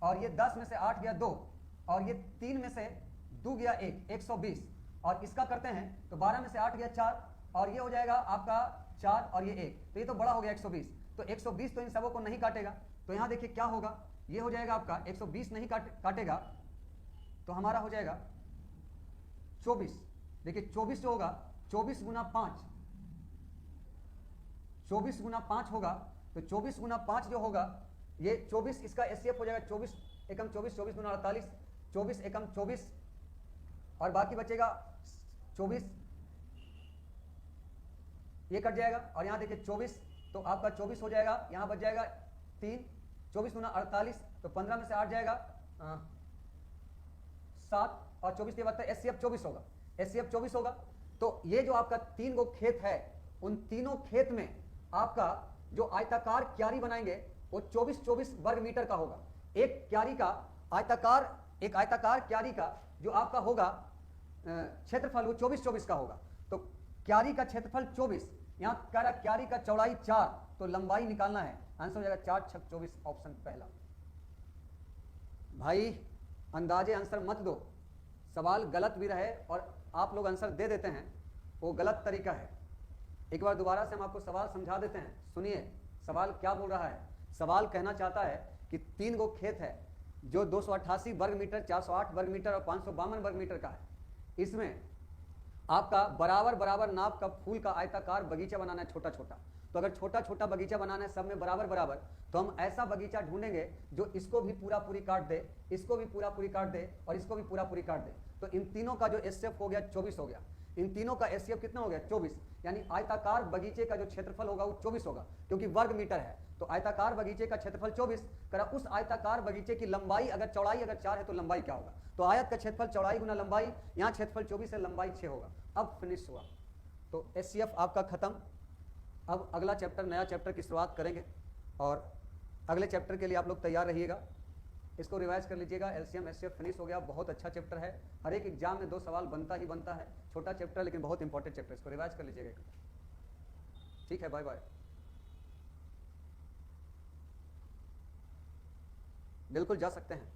और ये 10 में से 8 गया 2 और ये 3 में से 2 गया 1 120 और इसका करते हैं तो 12 में से 8 गया 4 और ये हो जाएगा आपका 4 और ये 1, तो ये तो बड़ा हो गया 120। तो 120 तो इन सबों को नहीं काटेगा, तो यहाँ देखिए क्या होगा, ये हो जाएगा आपका 120 नहीं काटेगा तो हमारा हो जाएगा 24। देखिए 24 जो होगा 24 गुना 5, 24 गुना 5 होगा, तो 24 गुना 5 जो होगा ये 24, इसका एचसीएफ हो जाएगा 24 एकम 24, 24 गुना 48, 24 एकम 24 और बाकी बचेगा 24, ये कट जाएगा और यहाँ देखिए 24, तो आपका 24 हो जाएगा, यहाँ बच जाएगा 3, 24 गुना 48, तो 15 में से 8 जाएगा 7 और 24 के बाद एचसीएफ 24 होगा, एचसीएफ 24 होगा। तो ये जो आपका 3 गो खेत है, उन तीनों खेत में आपका जो आयताकार क्यारी बनाएंगे वो 24-24 वर्ग मीटर का होगा। एक क्यारी का आयताकार, एक आयताकार क्यारी का जो आपका होगा क्षेत्रफल वो 24-24 का होगा। तो क्यारी का क्षेत्रफल 24, यहाँ कह रहा क्यारी का चौड़ाई 4, तो लंबाई निकालना है, आंसर हो जाएगा 4 छक 24, ऑप्शन पहला। भाई अंदाजे आंसर मत दो, सवाल गलत भी रहे और आप लोग आंसर दे देते हैं, वो गलत तरीका है। एक बार दोबारा से हम आपको सवाल समझा देते हैं, सुनिए सवाल क्या बोल रहा है। सवाल कहना चाहता है कि 3 गो खेत है जो 288 वर्ग मीटर, 408 वर्ग मीटर और 552 वर्ग मीटर का है। इसमें आपका बराबर बराबर नाप का फूल का आयताकार बगीचा बनाना है, छोटा छोटा। तो अगर छोटा छोटा बगीचा बनाना है सब में बराबर बराबर, तो हम ऐसा बगीचा ढूंढेंगे जो इसको भी पूरा पूरी काट दे, इसको भी पूरा पूरी काट दे और इसको भी पूरा पूरी काट दे। तो इन तीनों का जो एचसीएफ हो गया 24 हो गया। इन तीनों का एचसीएफ कितना हो गया? 24। यानी आयताकार बगीचे का जो क्षेत्रफल होगा वो 24 होगा, क्योंकि वर्ग मीटर है। तो आयताकार बगीचे का क्षेत्रफल 24 करा। उस आयताकार बगीचे की लंबाई अगर चौड़ाई अगर 4 है तो लंबाई क्या होगा? तो आयत का क्षेत्रफल चौड़ाई गुना लंबाई, यहाँ क्षेत्रफल 24 है, लंबाई 6 होगा। अब फिनिश हुआ, तो एचसीएफ आपका खत्म। अब अगला चैप्टर, नया चैप्टर की शुरुआत करेंगे और अगले चैप्टर के लिए आप लोग तैयार रहिएगा। इसको रिवाइज कर लीजिएगा। एलसीएम एचसीएफ फिनिश हो गया, बहुत अच्छा चैप्टर है। हर एक एग्जाम में 2 सवाल बनता ही बनता है। छोटा चैप्टर लेकिन बहुत इंपॉर्टेंट चैप्टर, इसको रिवाइज कर लीजिएगा। ठीक है, बाय बाय। बिल्कुल जा सकते हैं।